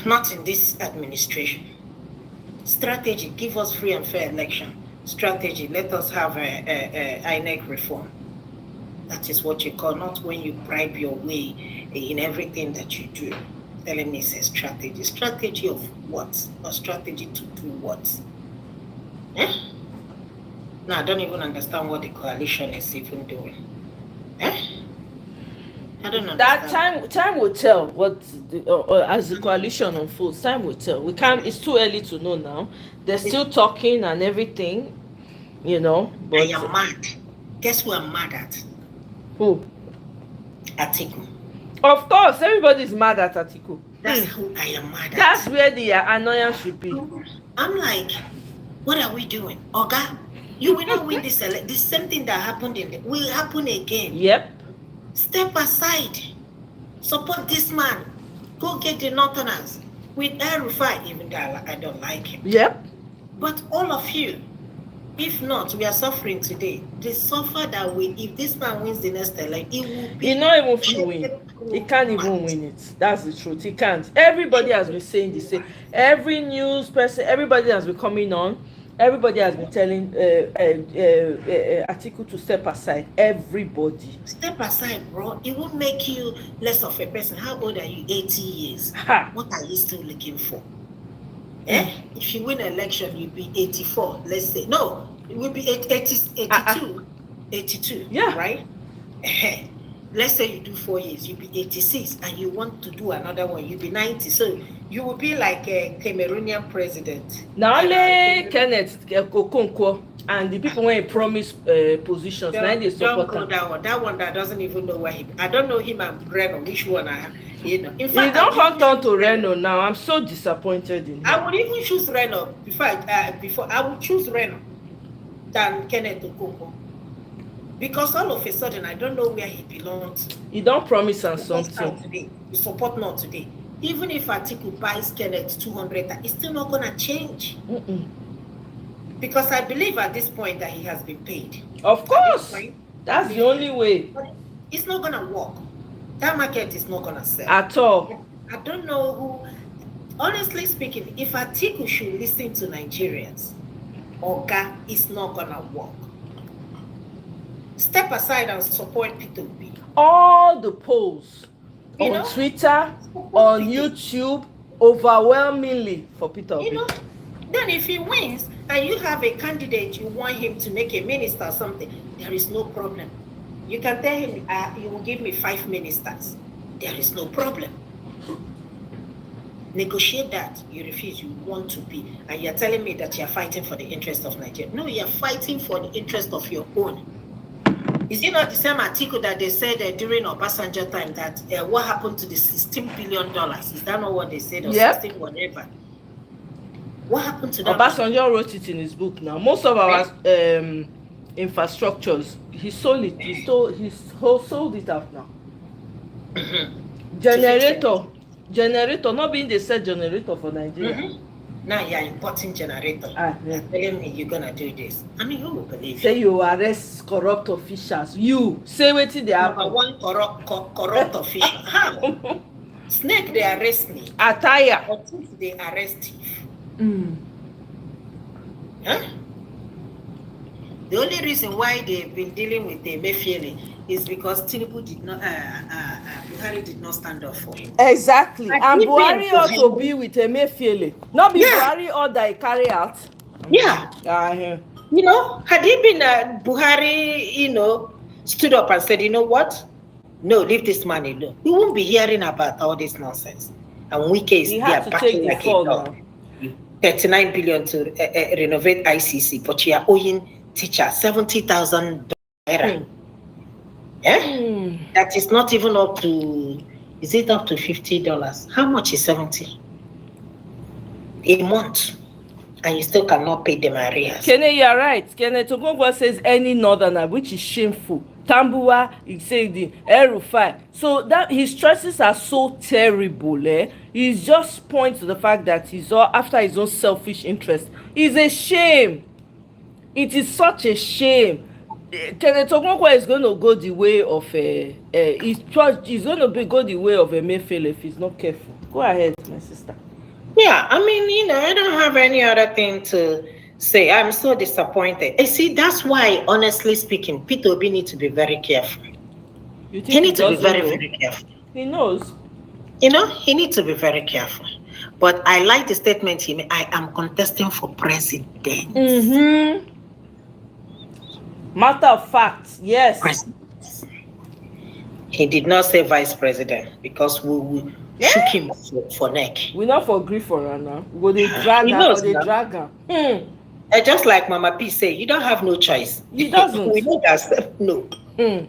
not in this administration. Strategy, give us free and fair election. Strategy, let us have a INEC reform. That is what you call, not when you bribe your way in everything that you do. Telling me it's a strategy. Strategy of what? Or strategy to do what? No, I don't even understand what the coalition is even doing. I don't understand. That time will tell what as the coalition unfolds. Time will tell. We can't. It's too early to know now. They're still talking and everything, But I am mad. Guess who I'm mad at? Who? Atiku. Of course, everybody's mad at Atiku. That's who I am mad at. That's where the annoyance should be. I'm like, what are we doing, Oga? You will not win this election. The same thing that happened will happen again. Yep. Step aside. Support this man. Go get the Northerners. With El-Rufai, even though I don't like him. Yep. But all of you, if not, we are suffering today. The suffer that if this man wins the next election, it will be. He not even win. He can't even win it. That's the truth. He can't. Everybody has been saying the same. Every news person, everybody has been coming on. Everybody has been telling Atiku to step aside. Everybody. Step aside, bro. It won't make you less of a person. How old are you? 80 years. What are you still looking for? If you win an election, you'll be 84. Let's say. No, it will be 82. 82. Yeah. Right? Let's say you do 4 years, you'll be 86, and you want to do another one, you'll be 90. So you will be like a Cameroonian president. Nale Kenneth Okonkwo. And the people when he promise positions, now they support don't go that one that doesn't even know where he. I don't know him and Reno, which one I have. You know, in fact, he don't hunt on to Reno now. I'm so disappointed in him. I would even choose Reno before I would choose Reno than Kenneth Okonkwo. Because all of a sudden I don't know where he belongs. He don't promise on something. Today. You support not today. Even if Atiku buys Kenneth 200, it's still not gonna change. Because I believe at this point that he has been paid. Of course. That's the only way. But it's not gonna work. That market is not gonna sell. At all. I don't know who, honestly speaking, if Atiku should listen to Nigerians, Oga, it's not gonna work. Step aside and support P2B. All the polls on Twitter, on YouTube, overwhelmingly for Peter Obi. Then if he wins and you have a candidate, you want him to make a minister or something, there is no problem. You can tell him, you will give me 5 ministers. There is no problem. Negotiate that. You refuse, you want to be. And you're telling me that you're fighting for the interest of Nigeria. No, you're fighting for the interest of your own. Is it not the same article that they said during Obasanjo time that what happened to the $16 billion? Is that not what they said? Or 16 whatever? What happened to that? Obasanjo wrote it in his book now. Most of our infrastructures, he sold it. He sold it out now. Generator, not being the said generator for Nigeria. Now you're importing generator. You're telling me you're gonna do this. I mean, who will believe say you arrest corrupt officials. You say what they happen. Number one corrupt official. How? Snake, they arrest me. Attire. But if they arrest thief. Huh? The only reason why they've been dealing with the Emefiele is because Tinubu did not, Buhari did not stand up for him. Exactly. And Buhari ought to be with Emefiele. Not be Buhari or that he carry out. Yeah. Had he been Buhari, stood up and said, you know what? No, leave this man alone. We won't be hearing about all this nonsense. And Wike is there backing like a dog. 39 billion to renovate ICC, but you are owing teacher $70,000. That is not even up to, is it up to $50? How much is 70? A month. And you still cannot pay them arrears. Kene, you're right. Kene Togogo says any northerner, which is shameful. Tambua, he said the Erufai. So that his choices are so terrible. He just points to the fact that he's all after his own selfish interest. It's a shame. It is such a shame. Kenneth Okonkwo is going to go the way of he's going to go the way of Emefiele if he's not careful. Go ahead, my sister. Yeah, I mean, I don't have any other thing to say. I'm so disappointed. See, that's why, honestly speaking, Peter Obi needs to be very careful. You think he needs to be very, very careful. He knows. He needs to be very careful. But I like the statement he made. I am contesting for president. Matter of fact, yes. President. He did not say vice president because we shook him for neck. We not for grief for her now. We go they drag her or they drag her. Just like Mama P say, you don't have no choice. He doesn't. We know that. No. You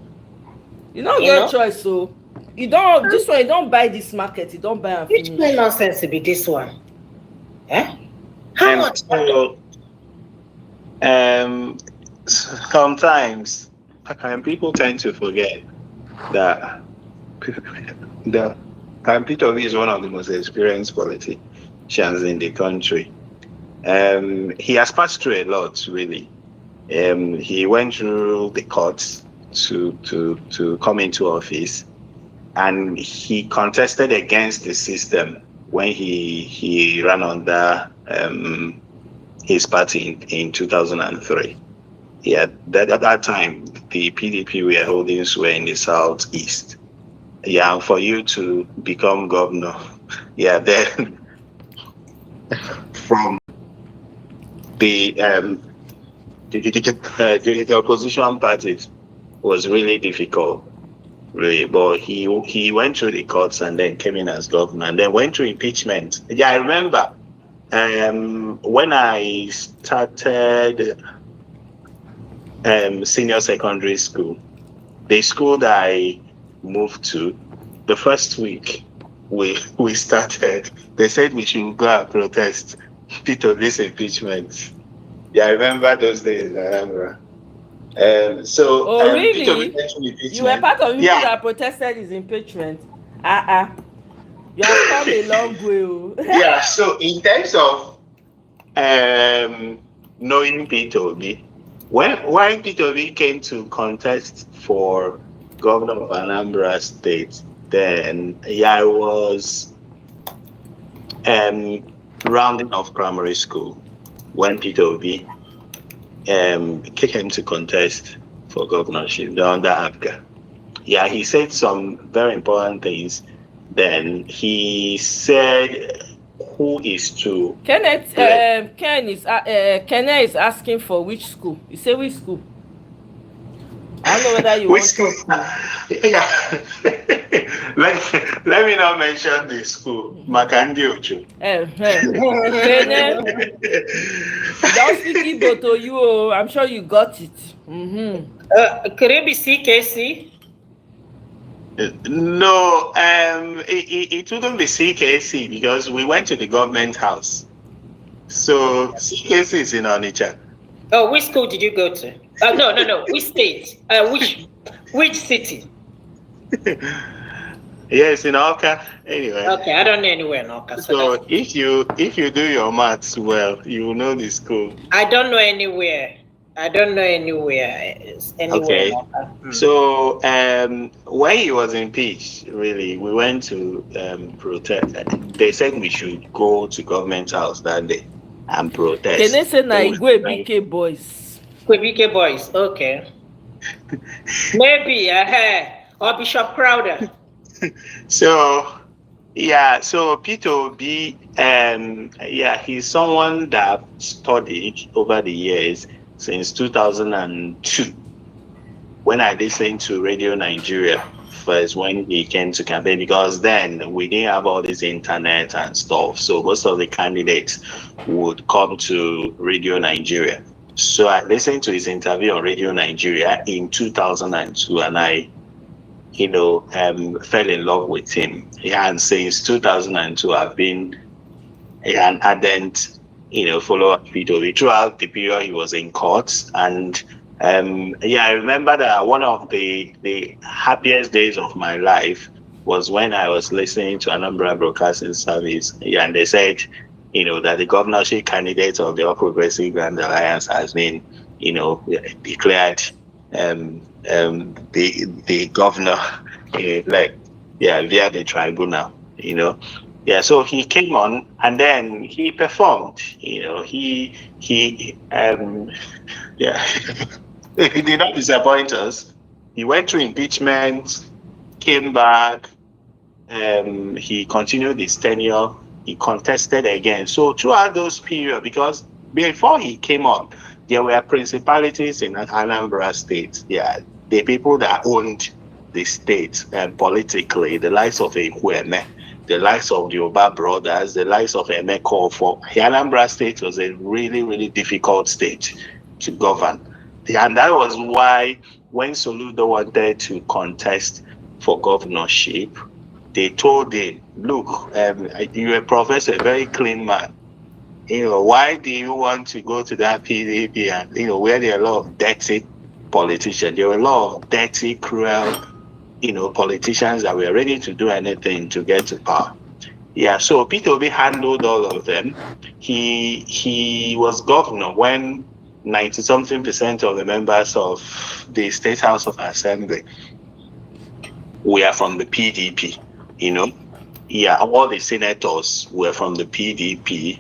don't get choice, so you don't. This one, you don't buy this market. You don't buy a which kind nonsense to be this one? How much? Sometimes people tend to forget that Peter Obi is one of the most experienced politicians in the country. He has passed through a lot, really. He went through the courts to come into office, and he contested against the system when he ran under his party in 2003. Yeah, at that time, the PDP were holding sway in the southeast. Yeah, and for you to become governor, then from the opposition parties was really difficult, really. But he went through the courts and then came in as governor and then went through impeachment. Yeah, I remember when I started senior secondary school. The school that I moved to, the first week we started, they said we should go and protest Peter this impeachment. Yeah, I remember those days. I remember. Oh, Peter really? went through You were impeachment. part of people Yeah, that protested his impeachment. You have come a long way. Oh. yeah. So in terms of knowing Peter Obi, when Peter Obi came to contest for governor of Anambra State, then I was rounding off primary school when Peter Obi came to contest for governorship under ABGA. Yeah, he said some very important things. Then he said, "Who is to?" Kenneth, Kenneth is asking for which school. You say which school? I don't know whether you Which want school? to. Yeah. let me not mention the school. Makandi Ocho. Kenneth, don't speak Igbo to you. Oh, I'm sure you got it. Could it be CKC? No, it wouldn't be CKC because we went to the government house. So CKC is in Onitsha. Oh, which school did you go to? No. Which state? Which city? Yes, in Oka. Anyway. Okay, I don't know anywhere in Oka. So if you do your maths well, you will know the school. I don't know anywhere. Okay. So when he was impeached, really, we went to protest. They said we should go to government house that day and protest. Can they say na Igwe BK boys? BK boys, okay. Maybe or Bishop Crowder. So Peter Obi, he's someone that studied over the years since 2002. When I listened to Radio Nigeria first, when he came to campaign, because then we didn't have all this internet and stuff. So most of the candidates would come to Radio Nigeria. So I listened to his interview on Radio Nigeria in 2002, and I fell in love with him. And since 2002, I've been an ardent, follower of Peter Obi throughout the period he was in court. And I remember that one of the happiest days of my life was when I was listening to Anambra Broadcasting Service, and they said, that the governorship candidate of the All Progressive Grand Alliance has been, declared the governor via the tribunal. So he came on and then he performed. He he did not disappoint us. He went through impeachment, came back, he continued his tenure, he contested again. So throughout those periods, because before he came on, there were principalities in Anambra State. Yeah, the people that owned the state politically, the likes of Ekweme, the likes of the Oba brothers, the likes of Emeko. For Anambra State was a really, really difficult state to govern. And that was why when Soludo wanted to contest for governorship, they told him, look, you're a professor, a very clean man. Why do you want to go to that PDP and, where there are a lot of dirty politicians? There were a lot of dirty, cruel, politicians that were ready to do anything to get to power. Yeah, so Peter Obi handled all of them. He was governor when 90-something% of the members of the State House of Assembly were from the PDP, Yeah, all the senators were from the PDP.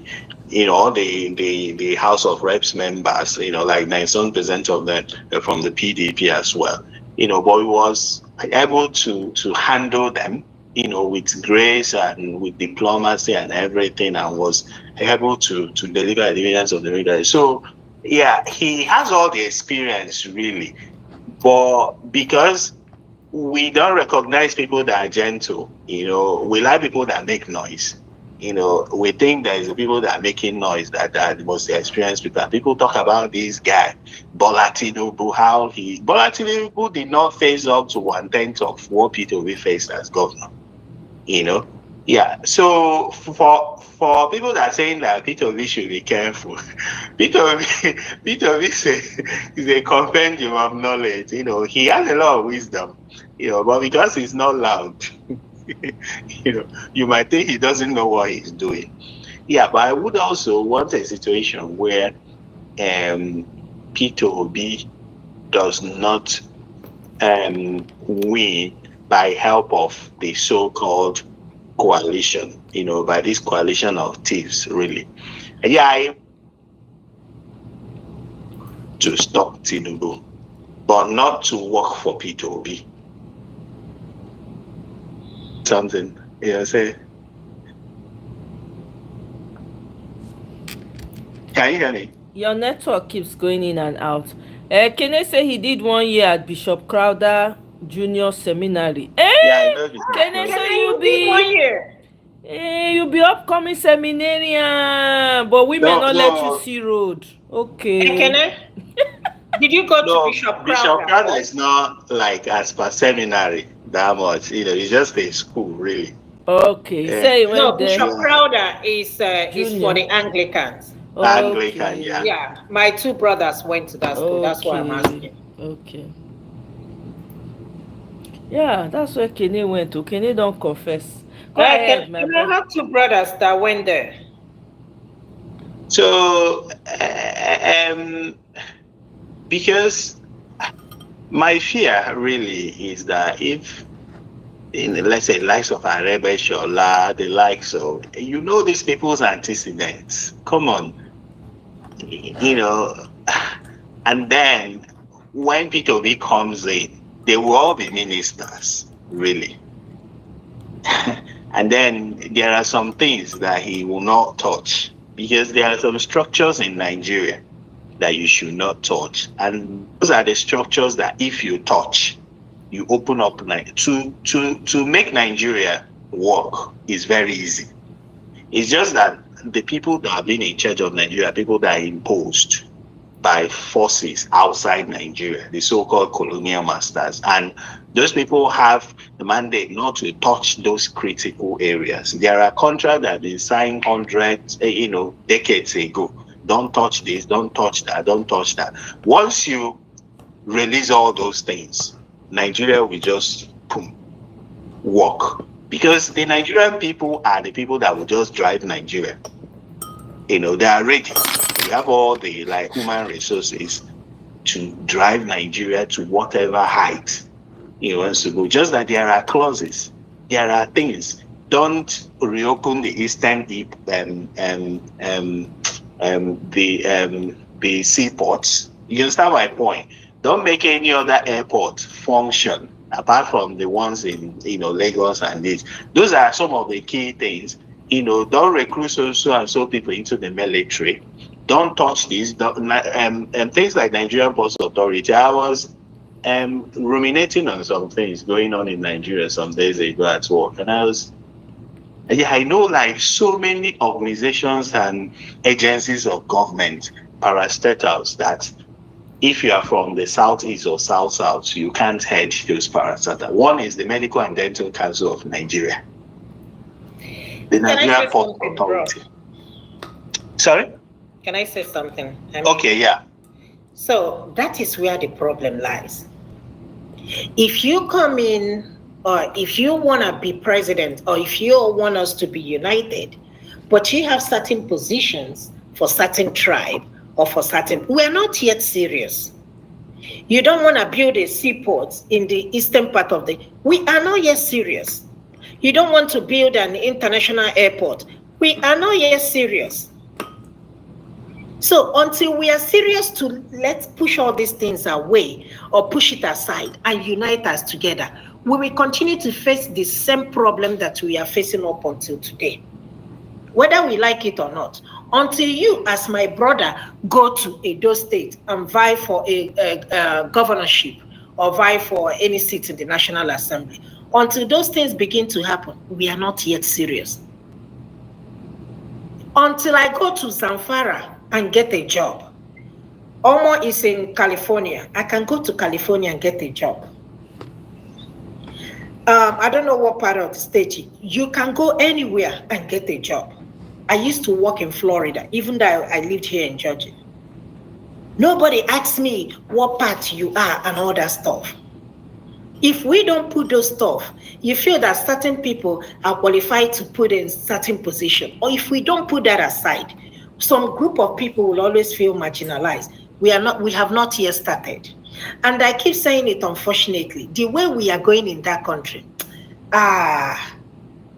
All the House of Reps members, like 97% of them were from the PDP as well. But he was able to handle them, with grace and with diplomacy and everything, and was able to deliver the dividends of the leader. So, yeah, he has all the experience, really. But because we don't recognize people that are gentle, we like people that make noise. We think there is people that are making noise that are the most experienced people. And people talk about this guy, Bola Tinubu, Bola Tinubu did not face up to 1/10 of what Peter Obi faced as governor. Yeah. So for people that are saying that Peter Obi should be careful, Peter Obi is a compendium of knowledge. He has a lot of wisdom. But because he's not loud, you might think he doesn't know what he's doing. Yeah, but I would also want a situation where Peter Obi does not win by help of the so-called coalition, by this coalition of thieves, really. Yeah, to stop Tinubu, but not to work for Peter Obi. Something, say. Can you hear me? Your network keeps going in and out. Kene say he did 1 year at Bishop Crowder Junior Seminary. Yeah, I know this. Kene say you be 1 year. you be upcoming seminarian, but we may not let you see road. Okay. Kene, did you go to Bishop Crowder? Bishop Crowder is not like as per seminary that much. It's just a school, really. Okay. Say he went there. Bishop Crowder is for the Anglicans. Anglican, yeah. Yeah, my two brothers went to that school. That's why I'm asking. Okay. Yeah, that's where Kene went to. Kene don't confess. I have two brothers that went there. So, because my fear really is that if, let's say, likes of Arebe Shola, the likes of, these people's antecedents, come on, and then when Peter Obi comes in, they will all be ministers, really. And then there are some things that he will not touch, because there are some structures in Nigeria that you should not touch. And those are the structures that if you touch, you open up to make Nigeria work is very easy. It's just that the people that have been in charge of Nigeria, people that are imposed by forces outside Nigeria, the so-called colonial masters, and those people have the mandate not to touch those critical areas. There are contracts that have been signed hundreds, decades ago. Don't touch this, don't touch that, don't touch that. Once you release all those things, Nigeria will just work. Because the Nigerian people are the people that will just drive Nigeria. They are ready. We have all the human resources to drive Nigeria to whatever height it wants to go. Just that there are clauses, there are things. Don't reopen the eastern the seaports. You understand my point? Don't make any other airport function apart from the ones in Lagos and this. Those are some of the key things. Don't recruit so and so people into the military. Don't touch this. And things like Nigerian Ports Authority. I was ruminating on some things going on in Nigeria some days ago at work, and I know so many organizations and agencies of government, parastatals, that if you are from the southeast or south, you can't head those parastatals. One is the Medical and Dental Council of Nigeria, the Nigerian Port Authority. Sorry? Can I say something? Okay, yeah. So that is where the problem lies. If you come in, or if you want to be president, or if you want us to be united, but you have certain positions for certain tribe or for certain, we're not yet serious. You don't want to build a seaport in the eastern part of we are not yet serious. You don't want to build an international airport. We are not yet serious. So until we are serious to let's push all these things away or push it aside and unite us together, we will continue to face the same problem that we are facing up until today, whether we like it or not. Until you, as my brother, go to Edo State and vie for a governorship or vie for any seat in the National Assembly, until those things begin to happen, we are not yet serious. until I go to Zamfara and get a job. Omo is in California. I can go to California and get a job. I don't know what part of the state. You can go anywhere and get a job. I used to work in Florida, even though I lived here in Georgia. Nobody asks me what part you are and all that stuff. If we don't put those stuff, you feel that certain people are qualified to put in certain position. Or if we don't put that aside, some group of people will always feel marginalized. We have not yet started. And I keep saying it, unfortunately, the way we are going in that country,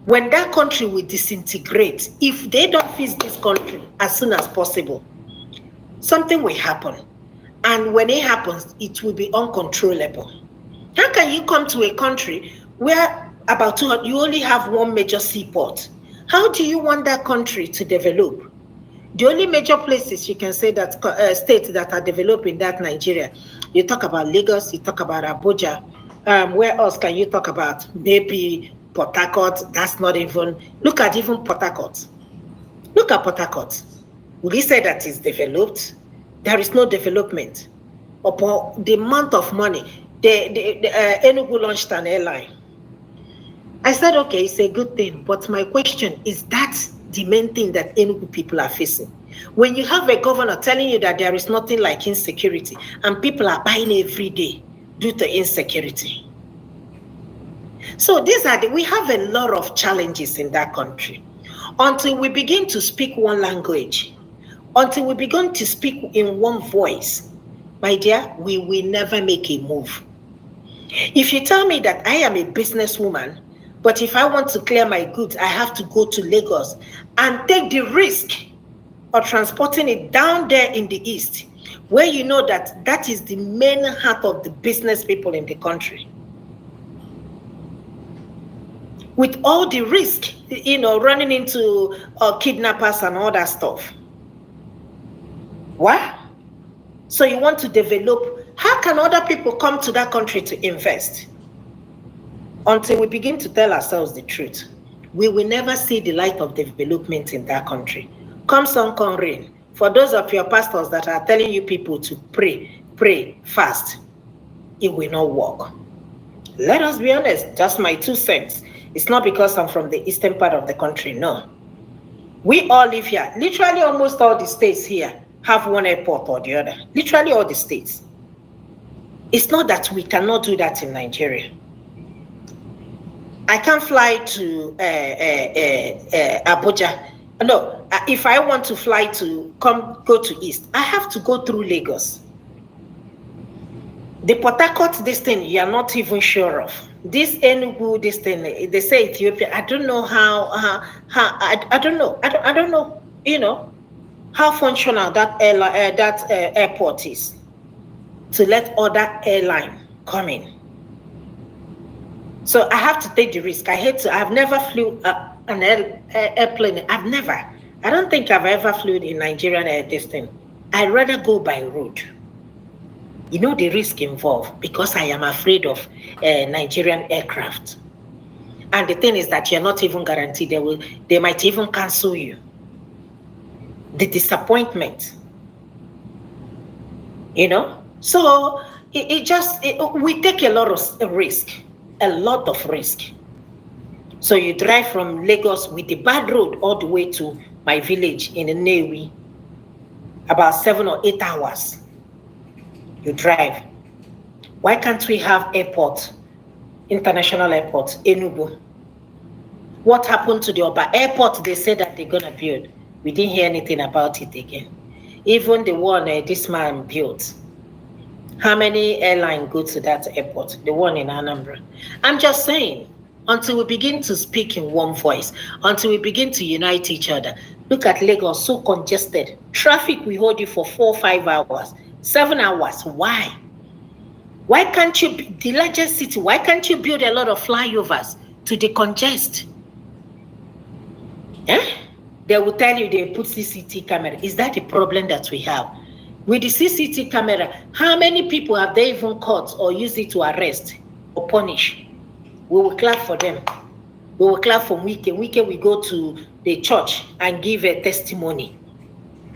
when that country will disintegrate, if they don't fix this country as soon as possible, something will happen. And when it happens, it will be uncontrollable. How can you come to a country where about 200, you only have one major seaport? How do you want that country to develop? The only major places you can say that states that are developing that Nigeria, you talk about Lagos, you talk about Abuja. Where else can you talk about? Maybe Port Harcourt. That's not even. Look at even Port Harcourt. Look at Port Harcourt. Will you say that is developed? There is no development. Upon the amount of money, the Enugu launched an airline. I said, okay, it's a good thing, but my question is that the main thing that Enugu people are facing. When you have a governor telling you that there is nothing like insecurity and people are buying every day due to insecurity. So we have a lot of challenges in that country. Until we begin to speak one language, until we begin to speak in one voice, my dear, we will never make a move. If you tell me that I am a businesswoman, but if I want to clear my goods, I have to go to Lagos and take the risk of transporting it down there in the east, where you know that is the main heart of the business people in the country. With all the risk, running into kidnappers and all that stuff. What? So you want to develop? How can other people come to that country to invest? Until we begin to tell ourselves the truth, we will never see the light of development in that country. Come sun, come rain. For those of your pastors that are telling you people to pray, fast, it will not work. Let us be honest, just my 2 cents. It's not because I'm from the eastern part of the country, no. We all live here. Literally almost all the states here have one airport or the other. Literally all the states. It's not that we cannot do that in Nigeria. I can't fly to Abuja. No, if I want to fly to go to East, I have to go through Lagos. The Port Harcourt, this thing, you are not even sure of. This Enugu, this thing, they say Ethiopia. I don't know I don't know, how functional that airport is to let other airline come in. So I have to take the risk. I've never flew an airplane. I don't think I've ever flew in Nigerian this thing. I'd rather go by road. You know the risk involved because I am afraid of Nigerian aircraft. And the thing is that you're not even guaranteed they might even cancel you. The disappointment. So we take a lot of risk. A lot of risk. So you drive from Lagos with the bad road all the way to my village in Nnewi, about 7 or 8 hours. You drive. Why can't we have airport, international airport, Enugu? What happened to the Oba airport? They said that they're gonna build. We didn't hear anything about it again. Even the one this man built. How many airlines go to that airport? The one in Anambra. I'm just saying, until we begin to speak in one voice, until we begin to unite each other. Look at Lagos, so congested. Traffic will hold you for 4 or 5 hours, 7 hours. Why? Why can't you, the largest city, why can't you build a lot of flyovers to decongest? They will tell you they put CCTV camera. Is that the problem that we have? With the CCTV camera, how many people have they even caught or used it to arrest or punish? We will clap for them. We will clap for Wike. Wike will go to the church and give a testimony.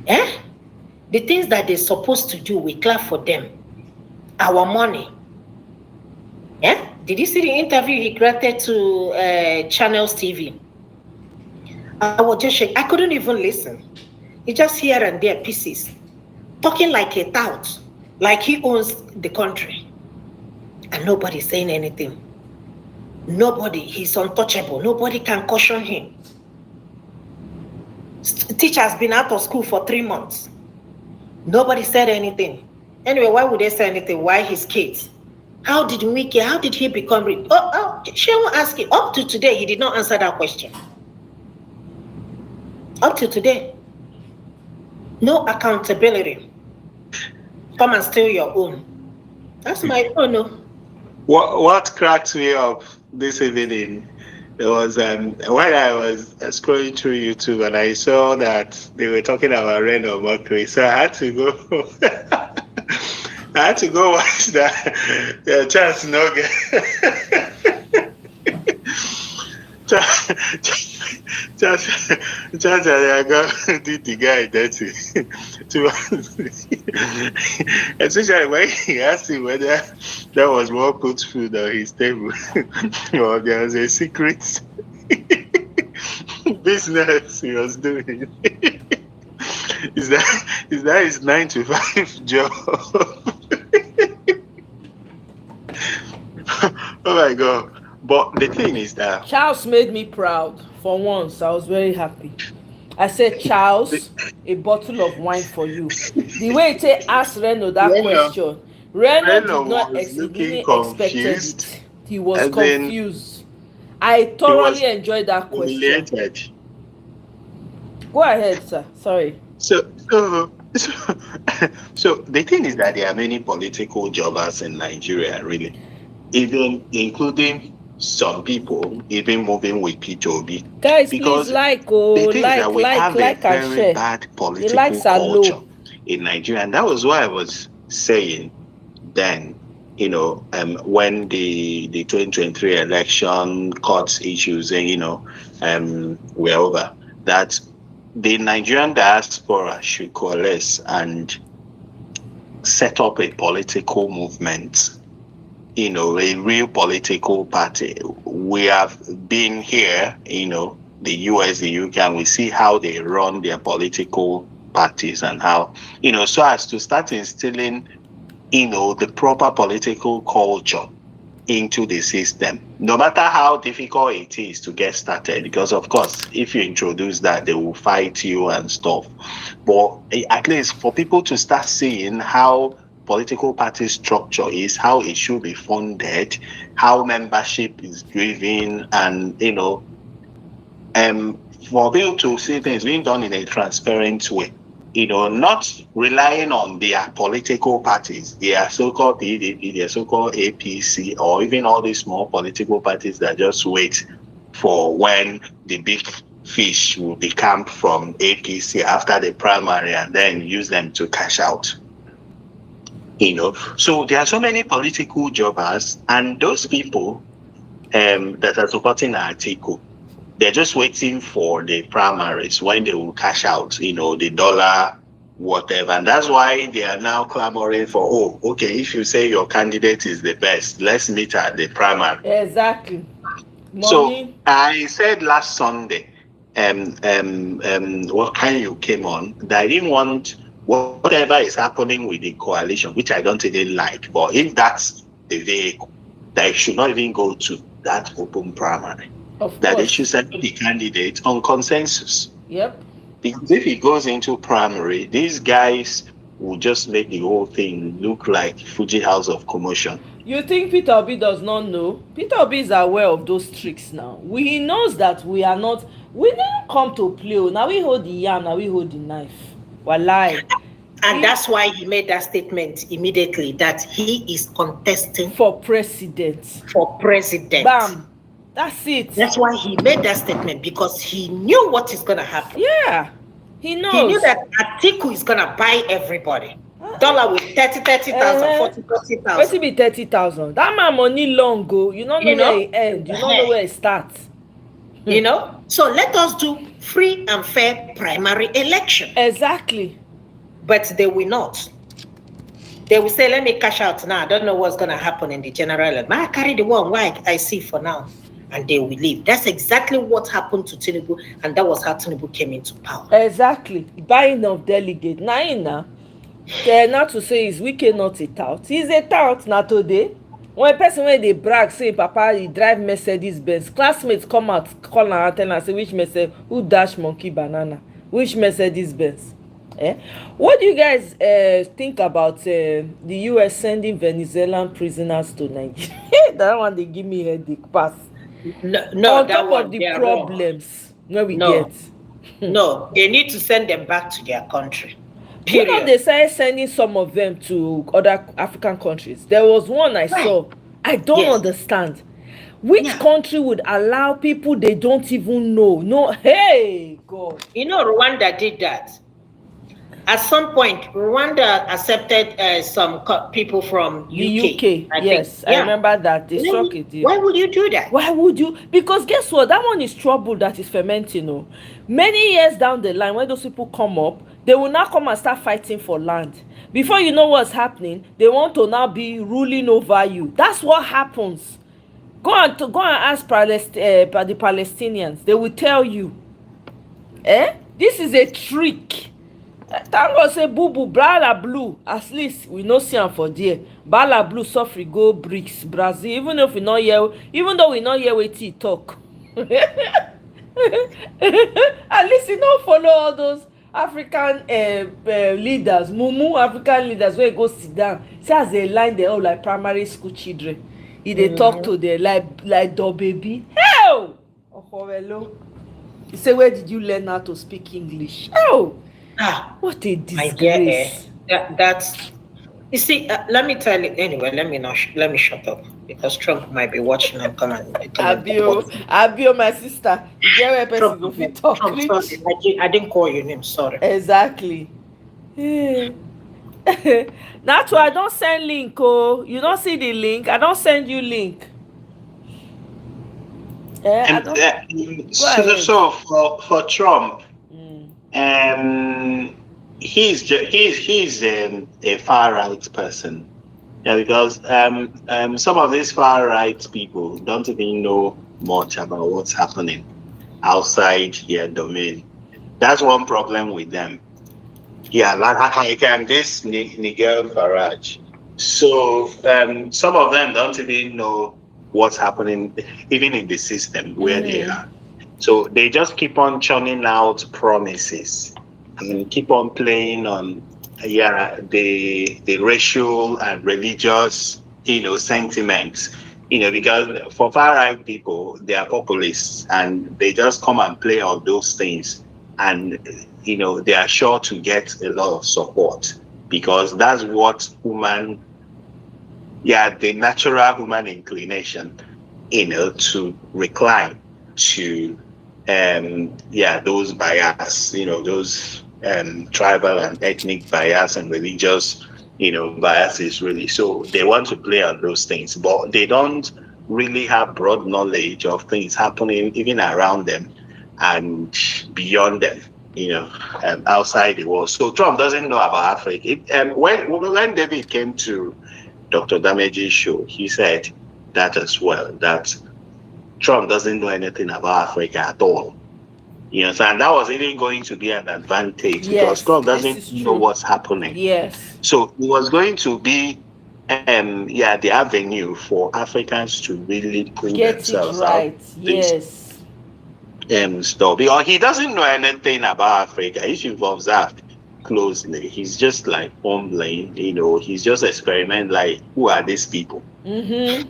Eh? The things that they're supposed to do, we clap for them. Our money. Eh? Did you see the interview he granted to Channels TV? I was just shaking. I couldn't even listen. He just here and there pieces, talking like a tout, like he owns the country, and nobody saying anything. Nobody. He's untouchable. Nobody can caution him. Teacher has been out of school for 3 months. Nobody said anything. Anyway, why would they say anything? Why his kids? How did he become rich? She won't ask it. Up to today, he did not answer that question. Up to today. No accountability. Come and steal your own. That's my own. No. What cracked me up this evening, it was when I was scrolling through YouTube and I saw that they were talking about Ren or Mercury, so I had to go. I had to go watch the Chance Nugget. Chance I got did the guy dirty. Especially when he asked him whether there was more put food on his table or there was a secret business he was doing. Is that his 9 to 5 job? Oh my God. But the thing is that Charles made me proud. For once, I was very happy. I said, Charles, a bottle of wine for you. The way he asked Reno that question, Reno did not expected it. He was confused. I thoroughly enjoyed that question. Go ahead, sir. Sorry. So the thing is that there are many political jobbers in Nigeria, really, even including some people even moving with P2B. Guys, because please like we have a very bad political culture in Nigeria, and that was what I was saying then. When the 2023 election court issues and we're over, that the Nigerian diaspora should coalesce and set up a political movement, a real political party. We have been here, the US, the UK, and we see how they run their political parties and how, so as to start instilling, the proper political culture into the system, no matter how difficult it is to get started, because of course, if you introduce that, they will fight you and stuff. But at least for people to start seeing how political party structure is, how it should be funded, how membership is driven, and for people to see things being done in a transparent way, not relying on their political parties, their so-called PDP, their so-called APC, or even all these small political parties that just wait for when the big fish will be camped from APC after the primary and then use them to cash out. So there are so many political jobbers, and those people that are supporting Atiku, they're just waiting for the primaries when they will cash out, the dollar, whatever. And that's why they are now clamoring for, if you say your candidate is the best, let's meet at the primary. Exactly. So I said last Sunday, what kind you came on, that I didn't want whatever is happening with the coalition, which I don't even like, but if that's the vehicle, that it should not even go to that open primary. That they should send the candidate on consensus. Yep. Because if it goes into primary, these guys will just make the whole thing look like Fuji House of Commotion. You think Peter Obi does not know? Peter Obi is aware of those tricks now. He knows that we didn't come to play. Now we hold the yam, now we hold the knife. Wallahi. And that's why he made that statement immediately that he is contesting for president. Bam. That's it. That's why he made that statement, because he knew what is going to happen. Yeah. He knows. He knew that Atiku is going to buy everybody. Dollar with 30,000, 40,000. What's it be 30,000? That man money long go. You don't know where it ends. You don't know where it starts. You know? So let us do free and fair primary election. Exactly. But they will not. They will say, let me cash out now. I don't know what's going to happen in the general election. I carry the one why I see for now. And they will leave. That's exactly what happened to Tinubu. And that was how Tinubu came into power. Exactly. Buying of delegate. Now, not to say is Wike not a tout. He's a tout now today. When person when they brag say papa he drive Mercedes Benz, classmates come out call and tell and say which Mercedes, who dash monkey banana, which Mercedes Benz. What do you guys think about the US sending Venezuelan prisoners to Nigeria? That one they give me headache pass. No, on top of the problems where we get. No, they need to send them back to their country. You know, they started sending some of them to other African countries. There was one I saw. I don't understand. Which country would allow people they don't even know? No, hey, God. You know, Rwanda did that. At some point, Rwanda accepted some people from the UK. I remember that. They struck it. Why would you do that? Why would you? Because guess what? That one is trouble that is fermenting. Oh. Many years down the line, when those people come up, they will now come and start fighting for land. Before you know what's happening, they want to now be ruling over you. That's what happens. Go and ask the Palestinians. They will tell you. This is a trick. Thank God say boo boo bala blue. At least we no see am for there. Bala blue suffer go bricks Brazil. Even though we not hear wetin he talk. At least you don't follow all those African leaders, African leaders where go sit down. See as they line them up like primary school children. They talk to them like dog baby. Hell! Oh, hello. He say, where did you learn how to speak English? Oh, what a disgrace. That's you see. Let me tell you anyway. Let me shut up because Trump might be watching and come and. Abio, my sister. You get where person go fit talk. Sorry, I didn't call your name. Sorry. Exactly. That's why I don't send link. Oh, you don't see the link. I don't send you link. So for Trump, he's a far right person, because some of these far right people don't even know much about what's happening outside their domain. That's one problem with them. Like this Nigel Farage. So some of them don't even know what's happening even in the system where they are. So they just keep on churning out promises and keep on playing on the racial and religious sentiments. Because for far right people, they are populists and they just come and play on those things, and they are sure to get a lot of support because that's what the natural human inclination, to recline to those bias, those tribal and ethnic bias and religious, biases really. So they want to play on those things, but they don't really have broad knowledge of things happening even around them and beyond them, outside the world. So Trump doesn't know about Africa. When David came to Dr. Damage's show, he said that as well, that Trump doesn't know anything about Africa at all. And that was even going to be an advantage because Trump doesn't know what's happening. Yes. So it was going to be the avenue for Africans to really pull themselves out. Yes. Stuff. Because he doesn't know anything about Africa. If you've observed closely, he's just like fumbling, he's just experimenting like, who are these people? etc.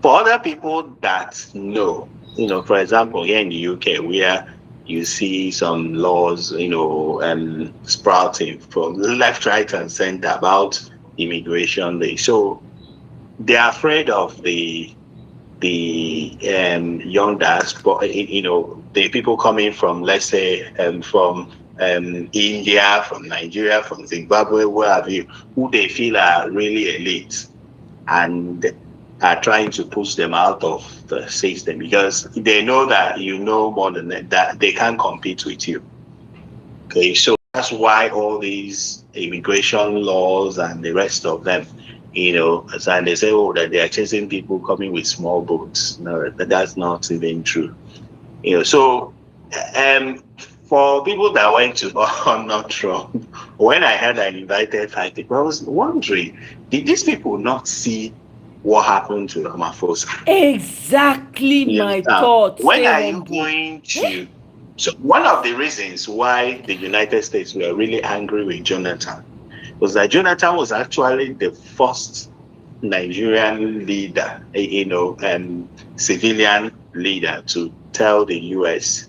For other people that know, for example, here in the UK, where you see some laws, sprouting from left, right, and center about immigration. So they're afraid of the young diaspora, the people coming from, let's say, from India, from Nigeria, from Zimbabwe, where have you, who they feel are really elite. And are trying to push them out of the system because they know that you know more than that they can't compete with you. Okay, so that's why all these immigration laws and the rest of them, and they say, oh, that they are chasing people coming with small boats. No, that's not even true. So for people that went to honor Trump, when I heard I invited 5 people, I was wondering, did these people not see what happened to Ramaphosa? Exactly my thought. When are you going to? So one of the reasons why the United States were really angry with Jonathan was that Jonathan was actually the first Nigerian leader, civilian leader to tell the US,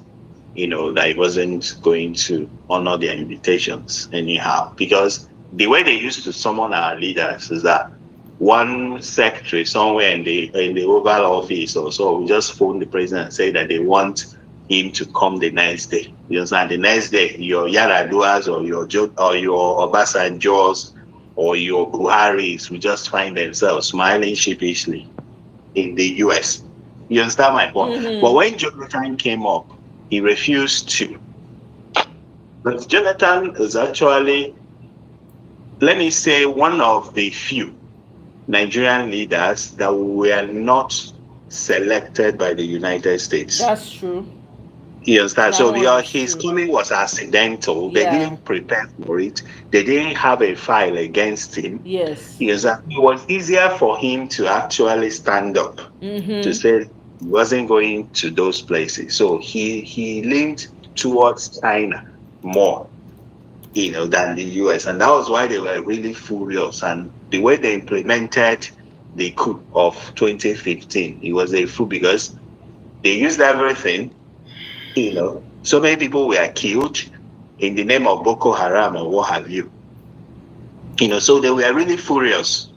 that he wasn't going to honor their invitations anyhow. Because the way they used to summon our leaders is that one secretary somewhere in the Oval Office or so will just phone the president and say that they want him to come the next day. You understand? The next day, your Yaraduas or your Obasanjos or your Buharis will just find themselves smiling sheepishly in the US. You understand my point? Mm-hmm. But when Jonathan came up, he refused to. But Jonathan is actually, let me say, one of the few Nigerian leaders that were not selected by the United States. That's true. You understand? So his coming was accidental. They didn't prepare for it. They didn't have a file against him. Yes. It was easier for him to actually stand up to say he wasn't going to those places. So he leaned towards China more, than the US. And that was why they were really furious. And the way they implemented the coup of 2015, it was a coup because they used everything. So many people were killed in the name of Boko Haram or what have you. So they were really furious.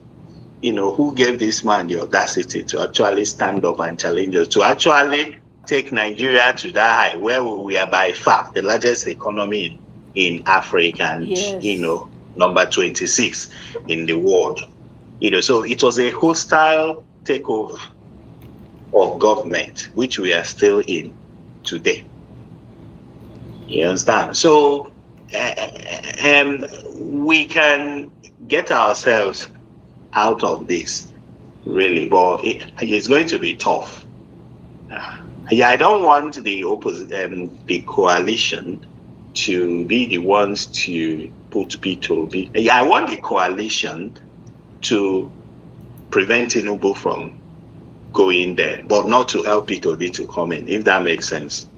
Who gave this man the audacity to actually stand up and challenge us, to actually take Nigeria to that high where we are by far the largest economy in Africa and, number 26 in the world. So it was a hostile takeover of government, which we are still in today. You understand? So we can get ourselves out of this, really, but it's going to be tough. I don't want the coalition to be the ones to put P2B. I want the coalition to prevent Tinubu from going there, but not to help P2B to come in, if that makes sense.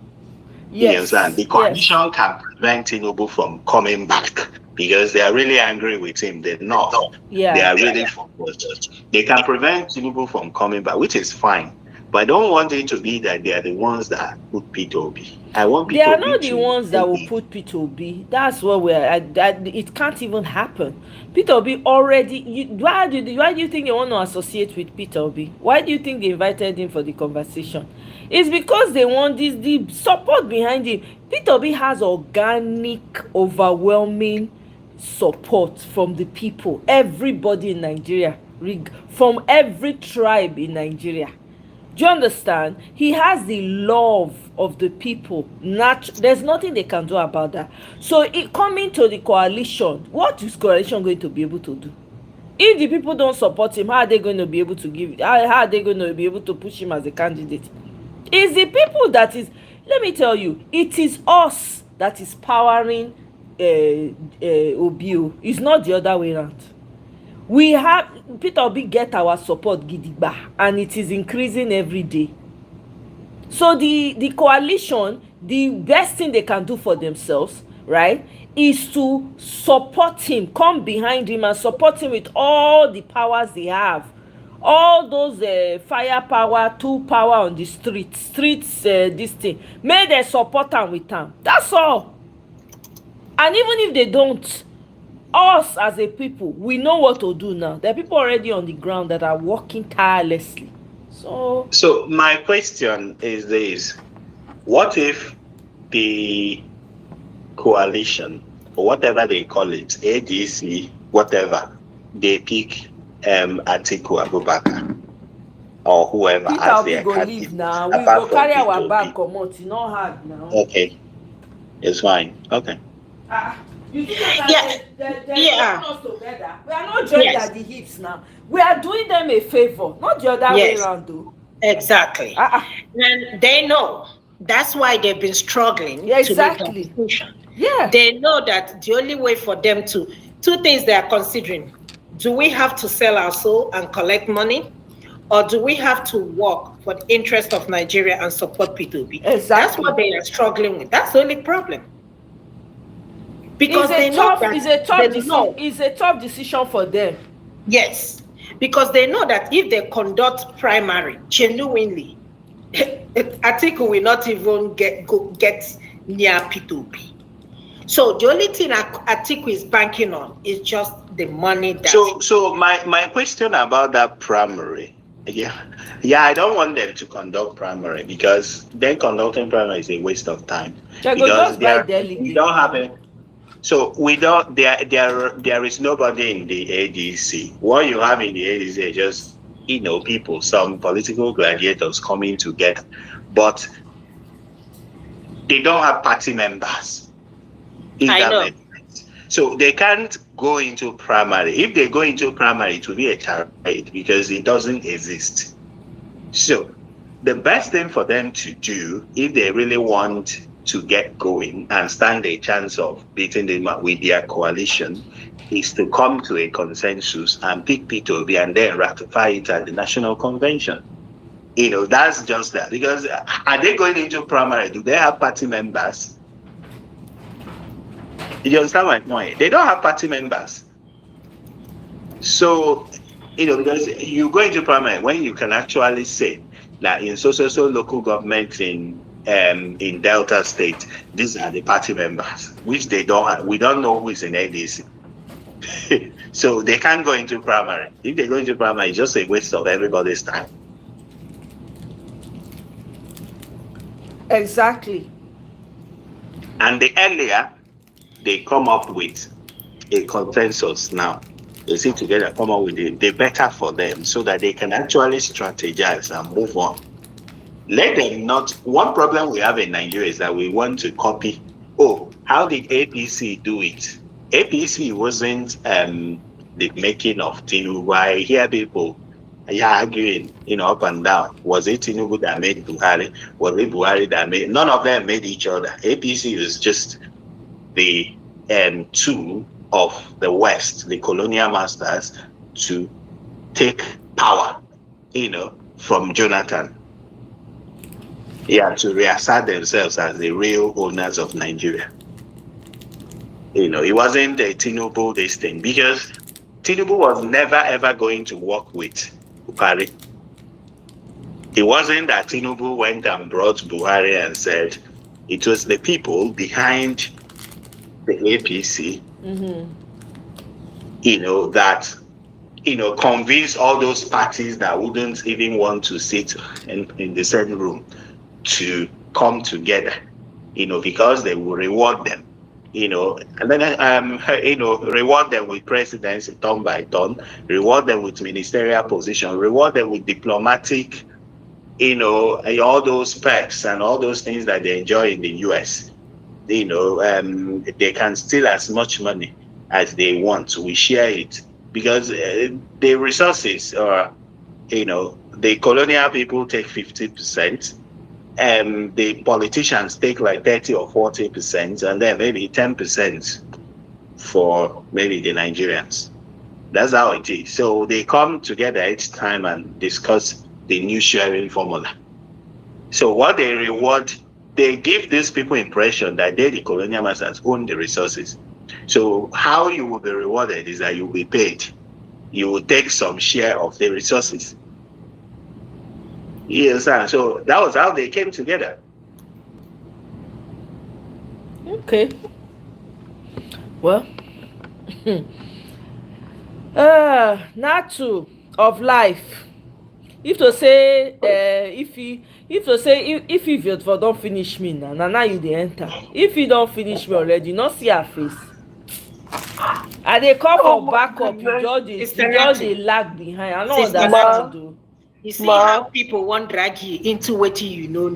Yes. The coalition can prevent Tinubu from coming back because they are really angry with him. They're not. Yeah. They are really focused. They can prevent Tinubu from coming back, which is fine. But I don't want it to be that they are the ones that put P2B. I want P2B. They are not the ones that will put P2B. That's what we're at. It can't even happen. P2B already. Why do you think they want to associate with P2B? Why do you think they invited him for the conversation? It's because they want the support behind him. P2B has organic, overwhelming support from the people, everybody in Nigeria, from every tribe in Nigeria. Do you understand? He has the love of the people. There's nothing they can do about that. So coming to the coalition, what is coalition going to be able to do? If the people don't support him, how are they going to be able to give it? How are they going to be able to push him as a candidate? It's the people that is, let me tell you, it is us that is powering Obio. It's not the other way around. We have Peter Obi get our support gidigba, and it is increasing every day. So the coalition, the best thing they can do for themselves, right, is to support him, come behind him and support him with all the powers they have, all those firepower, tool power on the streets, this thing. May they support him with them. That's all. And even if they don't, us as a people, we know what to do now. There are people already on the ground that are working tirelessly. So my question is this: what if the coalition, or whatever they call it, ADC, whatever, they pick Atiku Abubakar? or whoever Peter as Obi their go leave candidate, now. We apart go from carry Peter our bag Obi. comot. It's not hard now. Okay, it's fine. Okay. You see those Yeah, they're yeah, joining us together. We are not joined yes, at the hips now. We are doing them a favor, not the other way yes, around though. exactly. And they know that's why they've been struggling Yeah, to make that exactly. decision. Yeah. They know that the only way for them to, two things they are considering: do we have to sell our soul and collect money, or do we have to work for the interest of Nigeria and support P2P? That's Exactly. what they are struggling with. That's the only problem. Because It's they a know tough, that it's a tough they decision. know. It's a tough decision for them. Yes, because they know that if they conduct primary genuinely, Atiku will not even get near P2P. So the only thing Atiku is banking on is just the money that. So my question about that primary, yeah, I don't want them to conduct primary because then conducting primary is a waste of time. Because we don't have it. So we don't. There is nobody in the ADC. What you have in the ADC is just people, some political gladiators coming together, but they don't have party members. I know. So they can't go into primary. If they go into primary, it will be a charade because it doesn't exist. So the best thing for them to do, if they really want to get going and stand a chance of beating them with their coalition, is to come to a consensus and pick P2B and then ratify it at the National Convention. That's just that. Because are they going into primary? Do they have party members? You understand my point? They don't have party members. So, because you go into primary when you can actually say that in so local government in Delta State, these are the party members, which they don't have. We don't know who is in ADC. So they can't go into primary. If they go into primary, it's just a waste of everybody's time. Exactly. And the earlier they come up with a consensus now, they sit together, come up with it, the better for them so that they can actually strategize and move on. Let them not. One problem we have in Nigeria is that we want to copy. Oh, how did APC do it? APC wasn't the making of Tinubu. I hear people arguing, up and down. Was it Tinubu that made Buhari? Was it Buhari that made? None of them made each other. APC is just the tool of the West, the colonial masters, to take power, from Jonathan. To reassert themselves as the real owners of Nigeria. It wasn't a Tinubu this thing, because Tinubu was never ever going to work with Buhari. It wasn't that Tinubu went and brought Buhari and said it was the people behind the APC, that convinced all those parties that wouldn't even want to sit in the same room to come together, because they will reward them, and then reward them with presidency turn by turn, reward them with ministerial position, reward them with diplomatic, all those perks and all those things that they enjoy in the US. They can steal as much money as they want. We share it because the resources are, the colonial people take 50%. The politicians take like 30 or 40%, and then maybe 10% for maybe the Nigerians. That's how it is. So they come together each time and discuss the new sharing formula. So what they reward, they give these people impression that they, the colonial masters, own the resources. So how you will be rewarded is that you will be paid. You will take some share of the resources. Yes, so that was how they came together. Okay. Well, Natu of life. If to say, if you vote for don't finish me now you dey enter. If you don't finish me already, you not see her face. And they come for backup, you just dey lag behind. I don't understand though. You see how people want drag you into what you know.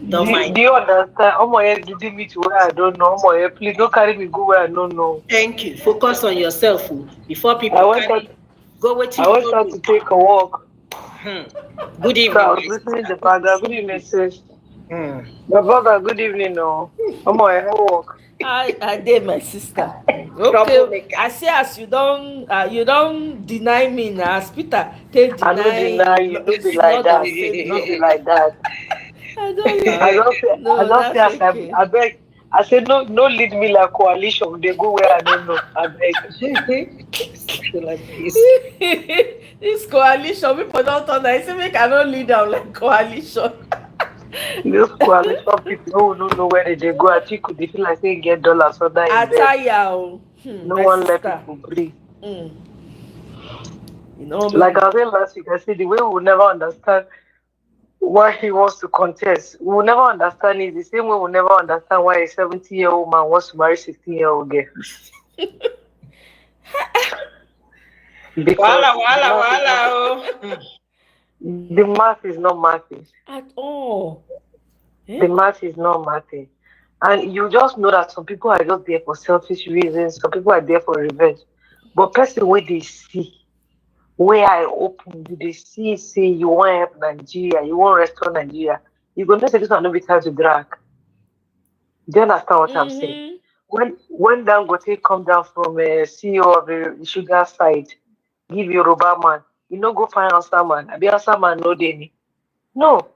Don't mind. Do you understand? Omoye is leading me to where I don't know. Omoye, please don't carry me go where I don't know. Thank you. Focus on yourself before people go with you. I went out to take a walk. Good evening. So I was listening to the background. Good evening, sis. My brother, good evening. No. Omoye, how walk? I did, my sister. Okay, I say as you don't deny me now, as Peter take deny. I don't deny you. Don't be like that. Don't be like that. I don't say. I beg. I said no lead me like coalition. They go where I don't know. I beg. Like this. This coalition, people don't turn. I say make I don't lead them like coalition. Those coalition people who don't know where they go. I think they feel like they get dollars or that. No one let people breathe. You know, like I said last week, I said the way we will never understand why he wants to contest. We will never understand it. The same way we'll never understand why a 70-year-old man wants to marry a 16-year-old girl. The math is not mathing. At all. The math is not mathing. And you just know that some people are just there for selfish reasons, some people are there for revenge. But person where they see, where I open, they see, say you want to help Nigeria, you want to restore Nigeria, you're going to say this one no be time to drag. Do you understand what I'm saying? When Dangote come down from CEO of the sugar side, give Yoruba man, you know, go find answer man. I be answer man, no Denny. No.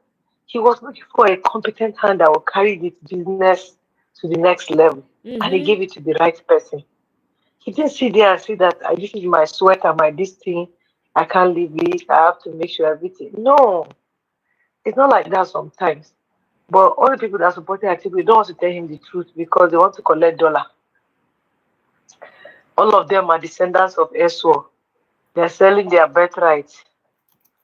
He was looking for a competent hand that will carry this business to the next level. And he gave it to the right person. He didn't sit there and say that this is my sweater, my this thing, I can't leave it, I have to make sure everything. No. It's not like that sometimes. But all the people that support Atiku don't want to tell him the truth because they want to collect dollar. All of them are descendants of Esau. They're selling their birthright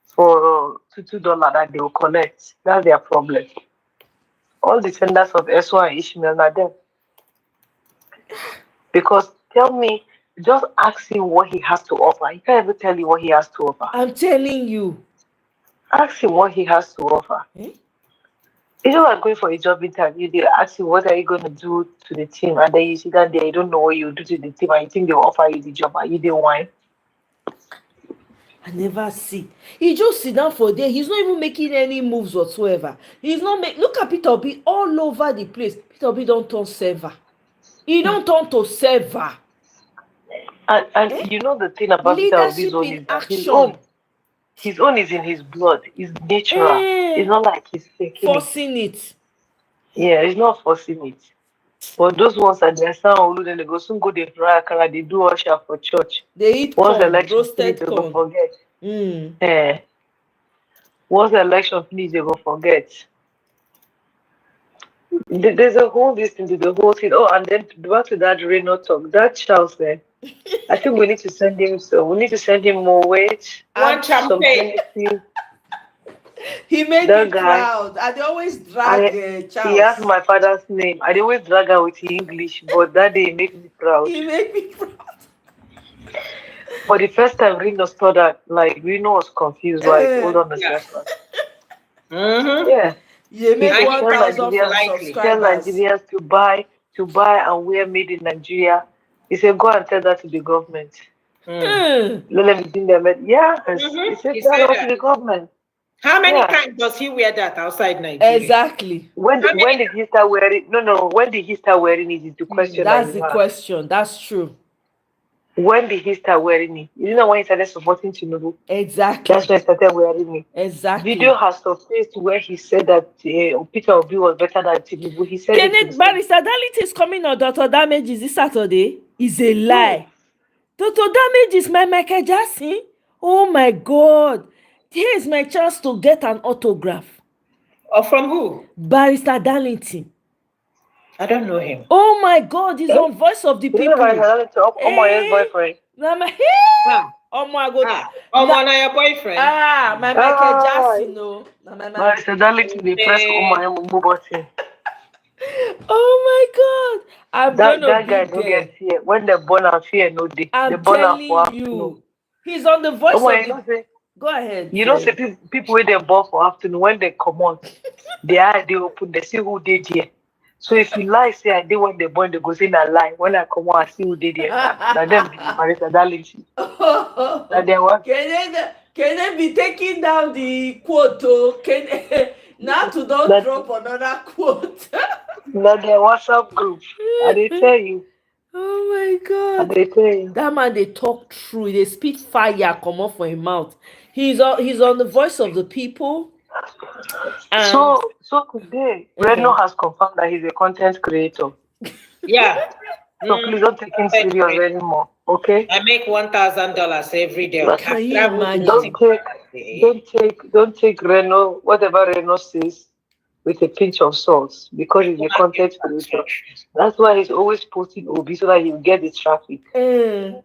for $2 that they will collect. That's their problem. All descendants of Esau and Ishmael are them. Because tell me, just ask him what he has to offer. He can't even tell you what he has to offer. I'm telling you. Ask him what he has to offer. You know, I'm going for a job interview. They ask you, what are you going to do to the team? And then you see that you don't know what you do to the team, and you think they will offer you the job, and you didn't want. I never see. He just sit down for there. He's not even making any moves whatsoever. He's not make. Look at Peter Obi all over the place. Peter Obi don't turn server. He don't turn to server. And you know the thing about Peter Obi's own is that his own is in his blood. It's natural. It's not like he's forcing it. Yeah, he's not forcing it. But those ones that they sound then they go soon go they fry akara, they do usher for church. They eat once corn, election roasted finish, corn. They go forget. Once the election finish, they go forget. There's a whole listen to the whole thing. Oh, and then back to that Reno talk. That Charles there. I think we need to send him. So we need to send him more weight. One champagne. He made me proud. I always drag Charles. He asked my father's name. I always drag her with English, but that day he made me proud. He made me proud. For the first time, Reno saw that, like, Reno was confused. Like, hold on a second. Yeah. You make 1,000 subscribers. Tell Nigerians to buy and wear made in Nigeria. He said, go and tell that to the government. Let them bring them. Yeah. He said, tell that to the government. How many times does he wear that outside Nigeria? Exactly. When did he start wearing? No. When did he start wearing it? Is the question. That's the question. That's true. When did he start wearing it? You know when he started supporting Tinubu? Exactly. That's when he started wearing it. Exactly. Video has surfaced where he said that Peter Obi was better than Tinubu. He said Kenneth Barrister Dalit is coming on Dr. Damage is this Saturday. Is a lie. Dr. Damage is my Michael Jackson. Oh my God. Here's my chance to get an autograph. Or from who? Barrister Darlington. I don't know him. Oh my God, he's on Voice of the People. Omoye's boyfriend. Omoye your boyfriend. My Michael Jackson, no. Barrister Darlington, the press Omoye Muboti. Oh my God. That guy don't get fear. When they're born and fear, no day. I'm telling you. He's on the Voice of the People. Go ahead. You know, say people when they born for afternoon, when they come on, their eye they open, they see who they there. So if you lie, say I did when they born, they go say na lie. When I come on, I see who they there. Now them be the barista, that lady. Now they want. Can they be taking down the quote? Oh, can now to don't drop another quote. Now their WhatsApp group. And they tell you. Oh my God. And they tell you. That man, they talk true. They spit fire come off from his mouth. He's on the Voice of the People. So today, Reno has confirmed that he's a content creator. Yeah. So please don't take him serious anymore. Okay? I make $1,000 every day. Can you imagine? Don't take Reno, whatever Reno says, with a pinch of salt, because he's a content creator. That's why he's always posting Obi so that he'll get the traffic. If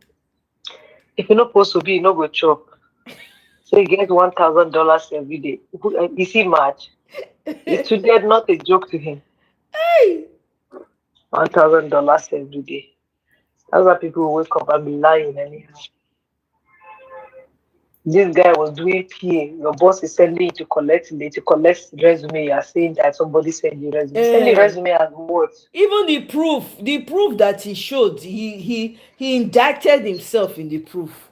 you not post Obi, you not go chop. So you get $1,000 every day. Is he mad? It's today not a joke to him. Hey. $1,000 every day. That's why people wake up and be lying anyhow. This guy was doing PA. Your boss is sending you to collect resume. You are saying that somebody sent you resume. Send the resume and what? Even the proof that he showed, he indicted himself in the proof.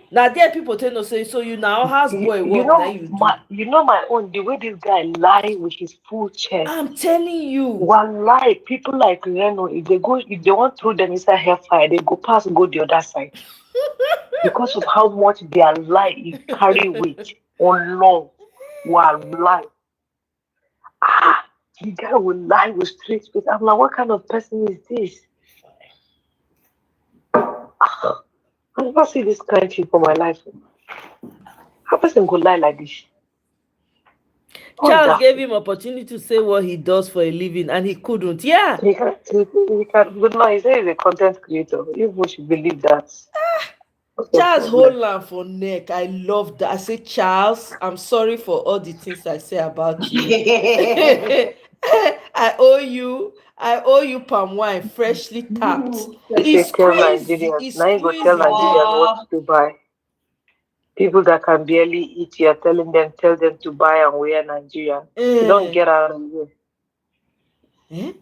Now there people tell us say, so you now houseboy work. You know my own, the way this guy lie with his full chest. I'm telling you. One lie, people like Reno, if they want to throw them inside hellfire, they go the other side. Because of how much their lie carry weight on long. One lie. The guy will lie with straight face. I'm like, what kind of person is this? I never see this kind of thing for my life. How person go lie like this? Charles gave him opportunity to say what he does for a living, and he couldn't. Yeah. He can't. But now he says he's a content creator. You should believe that. Charles hold on for neck. I love that. I say, Charles, I'm sorry for all the things I say about you. I owe you palm wine, freshly tapped. It's crazy. Now you go tell Nigerians what to buy. People that can barely eat, you're tell them to buy and wear Nigerian. You don't get out of here.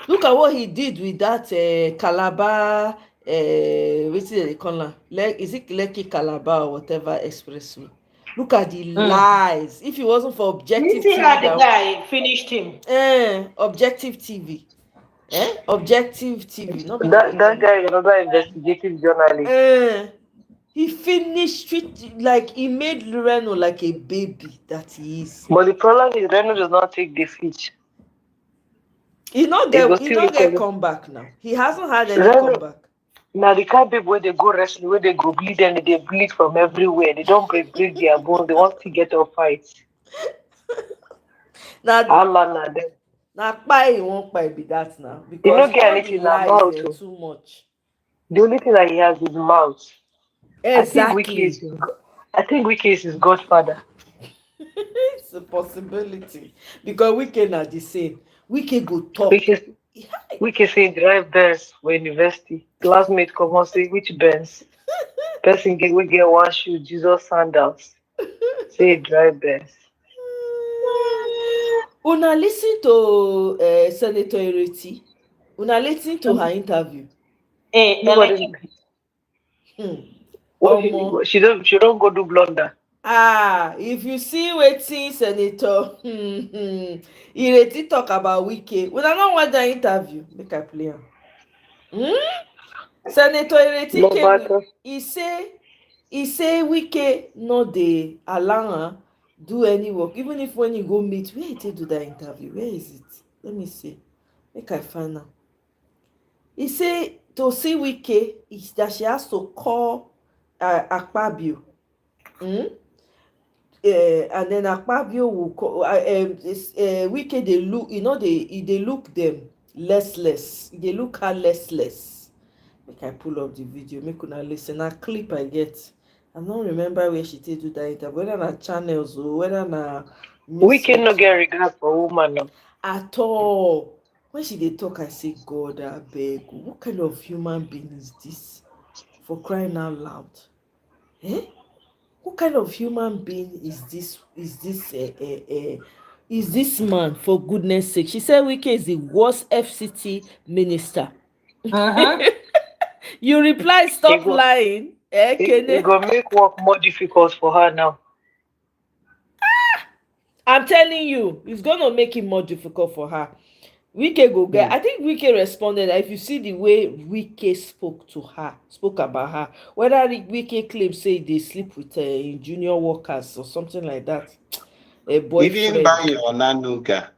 Look at what he did with that Calabar, what's it they call it? Is it Lekki Calabar or whatever expressway? Look at the lies. If it wasn't for Objective TV, the guy finished him. Objective TV. Objective TV. That guy is another investigative journalist. He finished it, like he made Reno like a baby that he is. But the problem is Reno does not take defeat. He not get comeback now. He hasn't had any comeback. Now the kind of people where they go wrestling, where they go bleed and they bleed from everywhere. They don't break their bones. They want to get a fight. Now he won't be that now. Because he don't get anything about too much. The only thing that he has is mouth. Exactly. I think Wike is his godfather. It's a possibility. Because Wike are the same. Wike go talk. Wike say drive Benz for university. Classmate come on say which Benz? Person get one shoe, Jesus sandals. Say drive Benz. Una listen to Senator Ireti. Una listen to her interview. She don't go do blunder. If you see wetin Senator Ireti talk about Wike, we don't watch that interview. Make I play am. Senator Ireti came. He say Wike no dey allow her do any work, even if when you go meet, where he take do that interview? Where is it? Let me see. Make I find out. He say to see Wike is that she has to call Akpabio. And then Akpabio will call Wike. They look, they look them less. They look her less. Make I pull up the video. Make una listen. A clip I get. I don't remember where she take do that interview. Whether na channels or whether na. Wike no get regard for woman no. At all. When she dey talk, I say, God, I beg. What kind of human being is this? For crying out loud. What kind of human being is this? Is this man, for goodness sake? She said Wike is the worst FCT minister. Uh-huh. You reply, It stop go, lying. it Kene. go make work more difficult for her now. I'm telling you, it's gonna make it more difficult for her. Wike go get. I think Wike responded that if you see the way Wike spoke to her, spoke about her, whether Wike claims say they sleep with junior workers or something like that, a Even boyfriend. Bayo Onanuga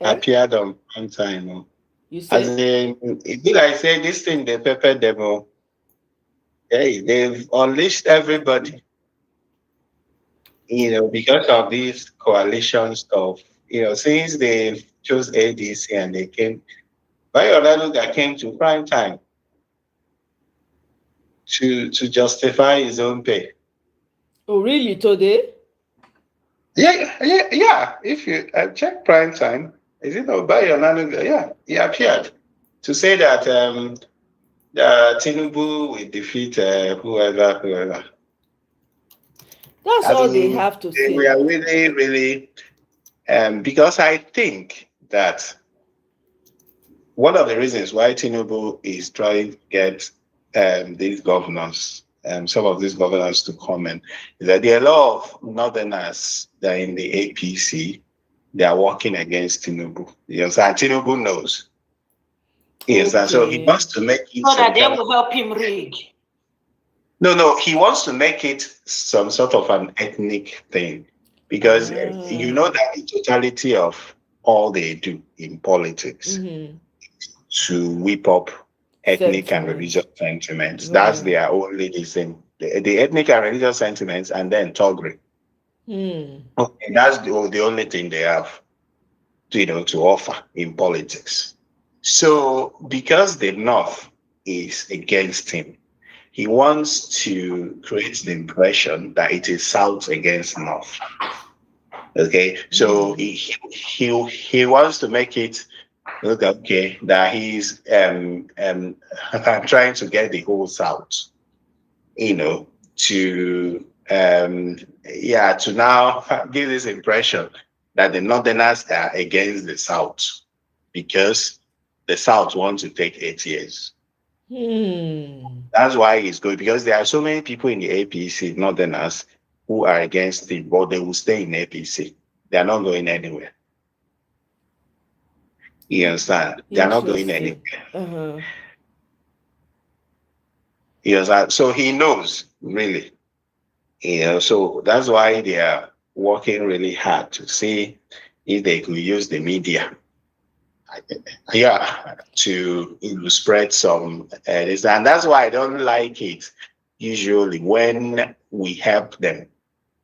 Eh? appeared on prime time. Oh. You As say? in, it be like say this thing they pepper them. Oh. Hey, they've unleashed everybody. Because of this coalition stuff. Since they chose ADC and they came, Bayo Onanuga came to prime time to justify his own pay. Oh, really? Today? Yeah. If you check prime time, is it not Bayo Onanuga? Yeah, he appeared to say that Tinubu will defeat whoever. That's As all they in, have to we say. are really, really, because I think that one of the reasons why Tinubu is trying to get these governors, some of these governors to come in, is that there are a lot of northerners that are in the APC, they are working against Tinubu. Yes, and Tinubu knows. Yes, and so he Okay. wants to make it So some that they kind of. will help him rig. No, he wants to make it some sort of an ethnic thing because you know that the totality of all they do in politics to whip up ethnic and Sentiment. religious sentiments. That's Right. their only thing. The ethnic and religious sentiments and then Togri. Okay, that's the only thing they have to offer in politics. So because the North is against him, he wants to create the impression that it is South against North. Okay, so he wants to make it look okay that he's trying to get the whole South, to to now give this impression that the Northerners are against the South because the South wants to take 8 years. That's why he's good because there are so many people in the APC, Northerners, who are against it, but they will stay in APC. They are not going anywhere. You understand? They are not going anywhere. You understand? So he knows, really. So that's why they are working really hard to see if they could use the media to spread some this, and that's why I don't like it usually when we help them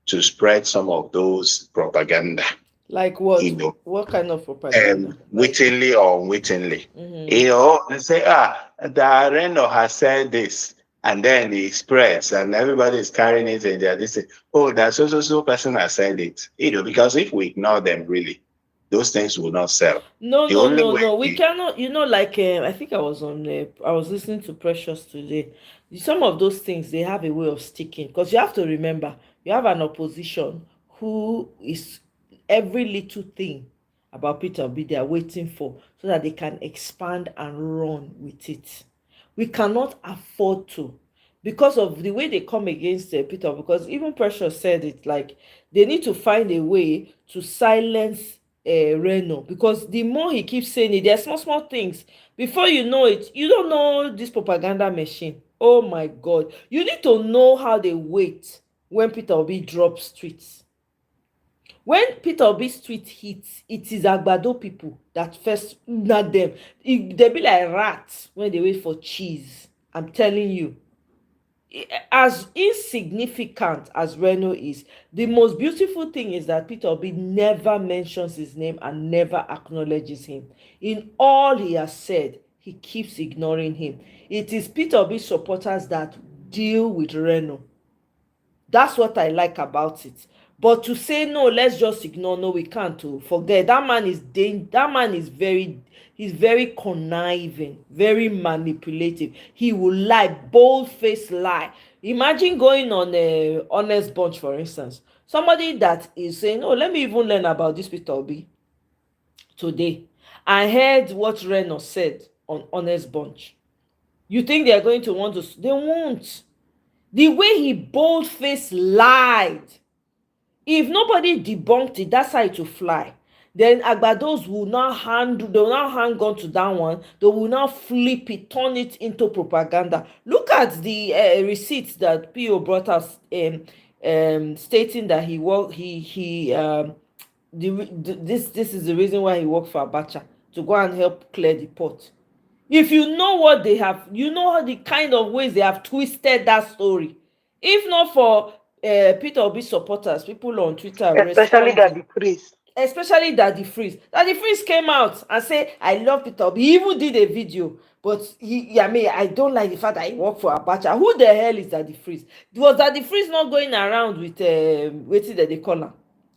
to spread some of those propaganda. Like what? What kind of propaganda? Wittingly or unwittingly. They say, the Reno has said this, and then it spreads, and everybody is carrying it, and they're this. Oh, that so person has said it. Because if we ignore them, really, those things will not sell. No. We cannot. Like I think I was I was listening to Precious today. Some of those things they have a way of sticking because you have to remember you have an opposition who is every little thing about Peter Obi they are waiting for so that they can expand and run with it. We cannot afford to because of the way they come against Peter, because even Precious said it, like they need to find a way to silence Reno, because the more he keeps saying it, there's small things. Before you know it, you don't know this propaganda machine. Oh my God. You need to know how they wait when Peter Obi drops tweets. When Peter Obi's tweet hits, it is Agbado people that first, not them. They be like rats when they wait for cheese. I'm telling you. As insignificant as Reno is, the most beautiful thing is that Peter Obi never mentions his name and never acknowledges him. In all he has said, he keeps ignoring him. It is Peter Obi's supporters that deal with Reno. That's what I like about it. But to say no, let's just ignore, no, we can't. To forget that man is that man is he's very conniving, very manipulative. He will lie, bold-faced lie. Imagine going on a honest bunch, for instance. Somebody that is saying, oh, let me even learn about this Peter Obi today. I heard what Reno said on honest bunch. You think they're going to want to? They won't. The way he bold-faced lied, if nobody debunked it, that's how it will fly. Then agbados will now they will now hang on to that one. They will now flip it, turn it into propaganda. Look at the receipts that PO brought us, stating that this is the reason why he worked for Abacha, to go and help clear the port. If you know what they have, you know the kind of ways they have twisted that story. If not for Peter Obi supporters, people on Twitter Especially that the priest. especially Daddy Freeze. Daddy Freeze came out and said, I love Peter Obi. He even did a video, but I don't like the fact that he worked for Abacha. Who the hell is Daddy Freeze? Was Daddy Freeze not going around with waiting that they call him?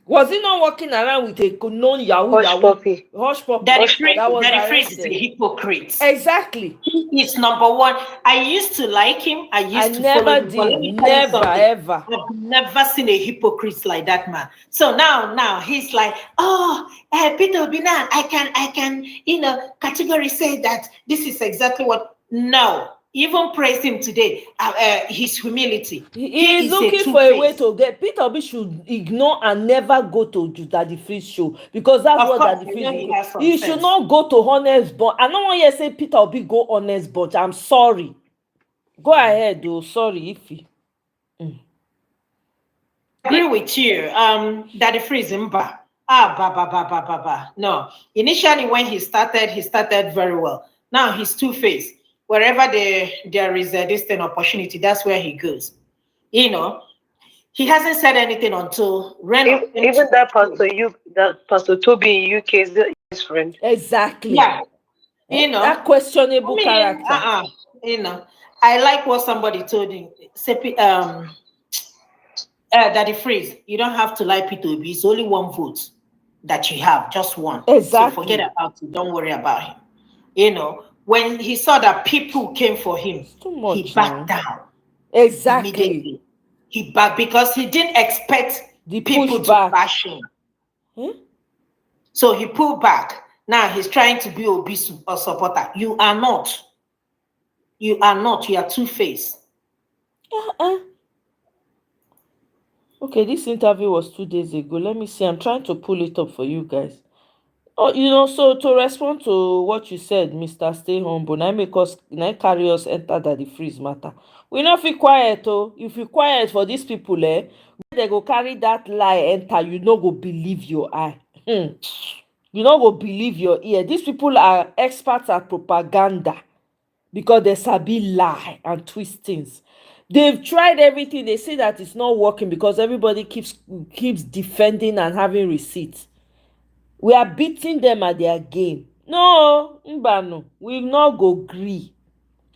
Was he not walking around with a known Yahoo hush puppy? Daddy Freeze is a hypocrite. Exactly. He is number one. I used to like him. I never did. Never ever. I've never seen a hypocrite like that man. So now he's like, oh, Peter Obi, now I can category say that this is exactly what. No. Even praise him today, his humility. He is looking for a way to get. Peter Obi should ignore and never go to Daddy Freeze show, because that's what Daddy Freeze. He should not go to honest bunch. I don't want you to say Peter Obi go honest bunch. I'm sorry. Go ahead, though. Sorry, Ify. Agree with you. Daddy Freeze Mba. No. Initially, when he started very well. Now he's two-faced. Wherever there is a distant opportunity, that's where he goes. He hasn't said anything until Reno. Even that Pastor Toby in UK is his friend. Exactly. Yeah. That questionable character. I like what somebody told him. Daddy Freeze, you don't have to like Peter Obi. It's only one vote that you have, just one. Exactly. So forget about it. Don't worry about him. When he saw that people came for him, he backed down. Exactly. Immediately. He backed because he didn't expect the people to bash him. So he pulled back. Now he's trying to be Obi supporter. You are not. You are two-faced. Okay, this interview was 2 days ago. Let me see. I'm trying to pull it up for you guys. Oh, so to respond to what you said, Mr. Stay Humble, now carry us enter Daddy Freeze matter. We not feel quiet, oh. If you quiet for these people, they go carry that lie enter, you no go believe your eye. You no go believe your ear. These people are experts at propaganda because they sabi lie and twist things. They've tried everything. They say that it's not working because everybody keeps defending and having receipts. We are beating them at their game. No, Mbano, we not go gree.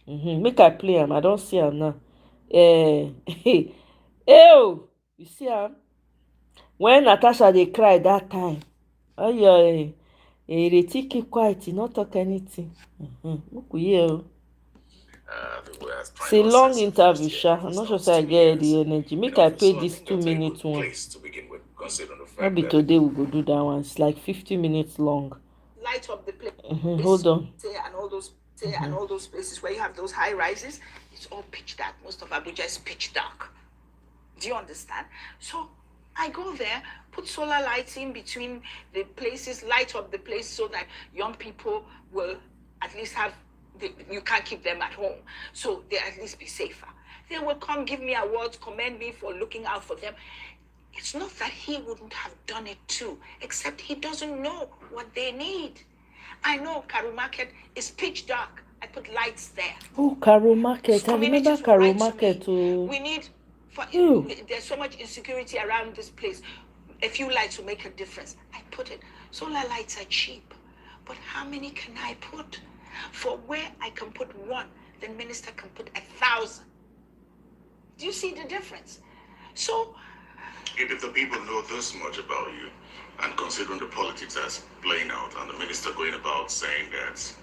Make I play him. I don't see him now. You see him? When Natasha they cry that time, they keep quiet, not talk anything. It's a long interview, Sha. I'm not sure if I get the energy. Make I play this 2 minutes one. Maybe today we go do that one. It's like 50 minutes long. Light up the place. Hold on. And all those places where you have those high rises, it's all pitch dark. Most of Abuja is pitch dark. Do you understand? So I go there, put solar lights in between the places, light up the place so that young people will at least you can't keep them at home. So they at least be safer. They will come give me awards, commend me for looking out for them. It's not that he wouldn't have done it too, except he doesn't know what they need. I know Karu Market is pitch dark. I put lights there. Oh, Karu Market. I remember Karu Market. We need, there's so much insecurity around this place. A few lights will make a difference. I put it. Solar lights are cheap. But how many can I put? For where I can put one, the minister can put 1,000. Do you see the difference? So If the people know this much about you, and considering the politics that's playing out, and the minister going about saying that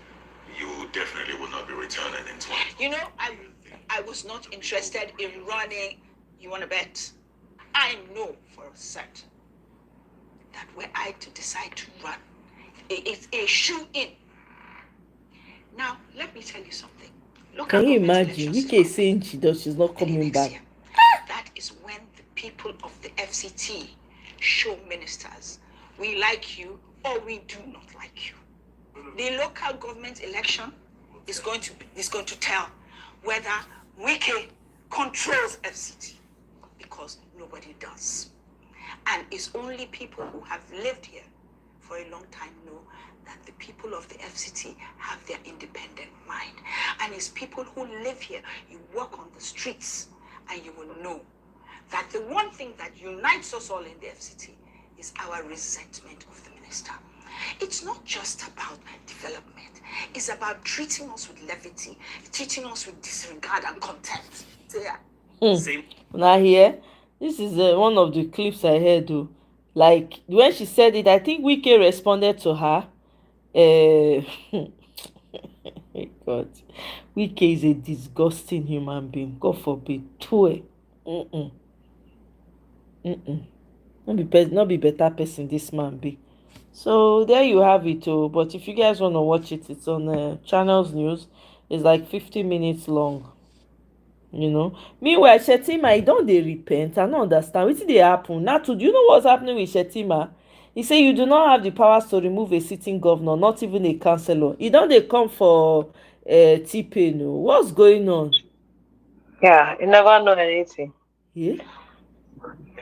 you definitely will not be returning in 20. You know, I was not interested in running. You want to bet? I know for a certain that were I to decide to run, it's a shoe in. Now, let me tell you something. Can you imagine? Wike saying she's not coming back. That is when the people of the FCT show ministers we like you or we do not like you. The local government election is going to tell whether Wike controls FCT, because nobody does. And it's only people who have lived here for a long time know that the people of the FCT have their independent mind. And it's people who live here, you walk on the streets and you will know that the one thing that unites us all in the FCT is our resentment of the minister. It's not just about development. It's about treating us with levity, treating us with disregard and contempt. So yeah. Same. Now here, this is one of the clips I heard. Though. Like when she said it, I think Wike responded to her. God, Wike is a disgusting human being. God forbid. Tue. Not be better person this man be. So there you have it. Oh, but if you guys want to watch it, it's on Channels News. It's like 50 minutes long. Meanwhile, Shetima, he don't they repent? I don't understand wetin dey happen now. Do you know what's happening with Shetima? He say you do not have the powers to remove a sitting governor, not even a councillor. He don't they come for T-Pain. What's going on? Yeah, he never know anything. Yeah.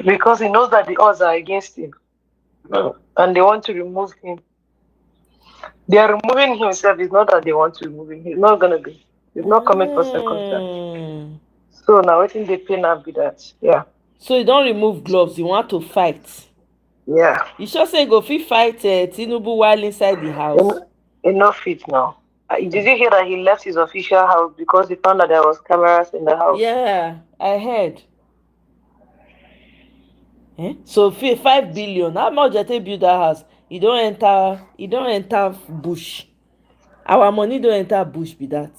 Because he knows that the odds are against him. And they want to remove him. They are removing himself. It's not that they want to remove him. He's not gonna be. He's not coming for second time. So now I think they pay now be that. Yeah. So you don't remove gloves, you want to fight. Yeah. You sure say go fit fight Tinubu while inside the house? Enough it now. Did you hear that he left his official house because he found that there was cameras in the house? Yeah, I heard. So 5 billion. How much they build that house? You don't enter bush. Our money don't enter bush be that.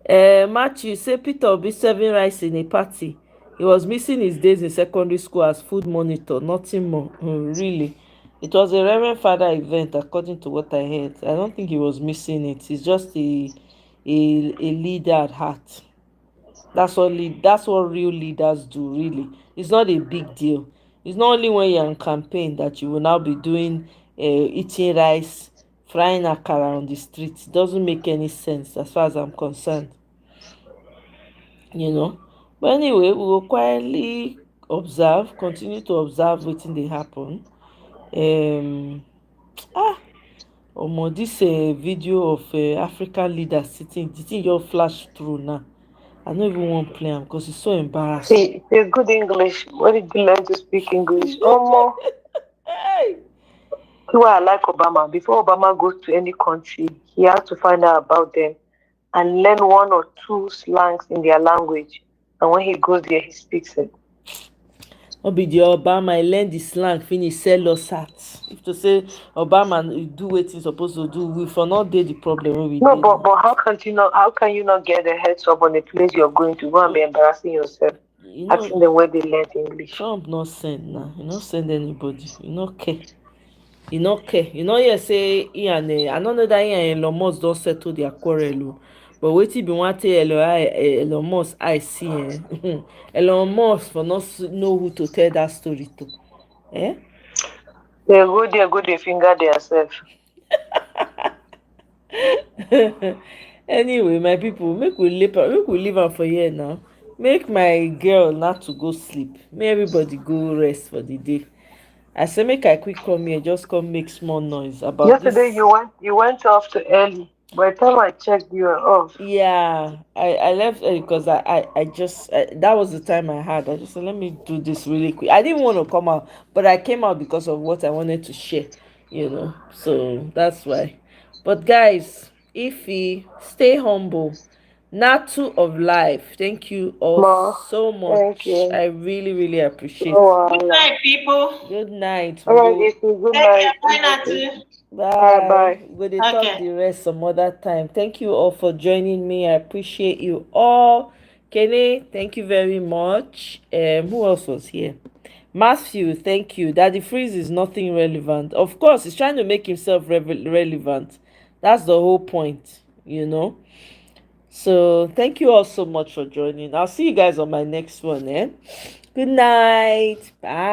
Matthew say Peter Obi serving rice in a party. He was missing his days in secondary school as food monitor, nothing more. Really. It was a Reverend Father event according to what I heard. I don't think he was missing it. He's just a leader at heart. That's what real leaders do, really. It's not a big deal. It's not only when you're on campaign that you will now be doing eating rice, frying akara on the streets. It doesn't make any sense as far as I'm concerned. But anyway, we will quietly continue to observe wetin dey happen. This video of African leaders sitting, the thing just flash through now. I don't even want to play am because it's so embarrassing. See, good English. Where did you learn to speak English? Omo. Hey. Why I like Obama. Before Obama goes to any country, he has to find out about them and learn one or two slangs in their language. And when he goes there, he speaks it. No be the Obama, I learn the slang, finish sell us out. If to say Obama do what he's supposed to do, we for not dey the problem wey we No, dey. but how can you not get a heads up on the place you're going to go and be embarrassing yourself? Asking them where they learned English. Trump not send now. He not send anybody. He not care. He not care. You know, here say he and I don't know that he and Elon Musk don't settle their quarrel. But wetin be one tell Elon Musk I see Elon Musk for not know who to tell that story to. They go they finger themselves. Anyway, my people, make we leave am for here now. Make my girl not to go sleep. Make everybody go rest for the day. I say make I quick come here, just come make small noise about yesterday this. you went off too early. By the time I checked, you were off. Yeah, I left early because I just that was the time I had. I just said let me do this really quick. I didn't want to come out, but I came out because of what I wanted to share. So that's why. But guys, if you stay humble, Natu of life. Thank you all Ma, so thank much. you. I really, really appreciate. No Good wahala. night, people. Good night. All right, you too. Good Take care. night. Bye, Okay. Natu. All right, Bye. bye. We're going to talk Okay. the rest some other time. Thank you all for joining me. I appreciate you all. Kenny, thank you very much. Who else was here? Matthew, thank you. Daddy Freeze is nothing relevant. Of course, he's trying to make himself relevant. That's the whole point, you know. So thank you all so much for joining. I'll see you guys on my next one. Good night. Bye.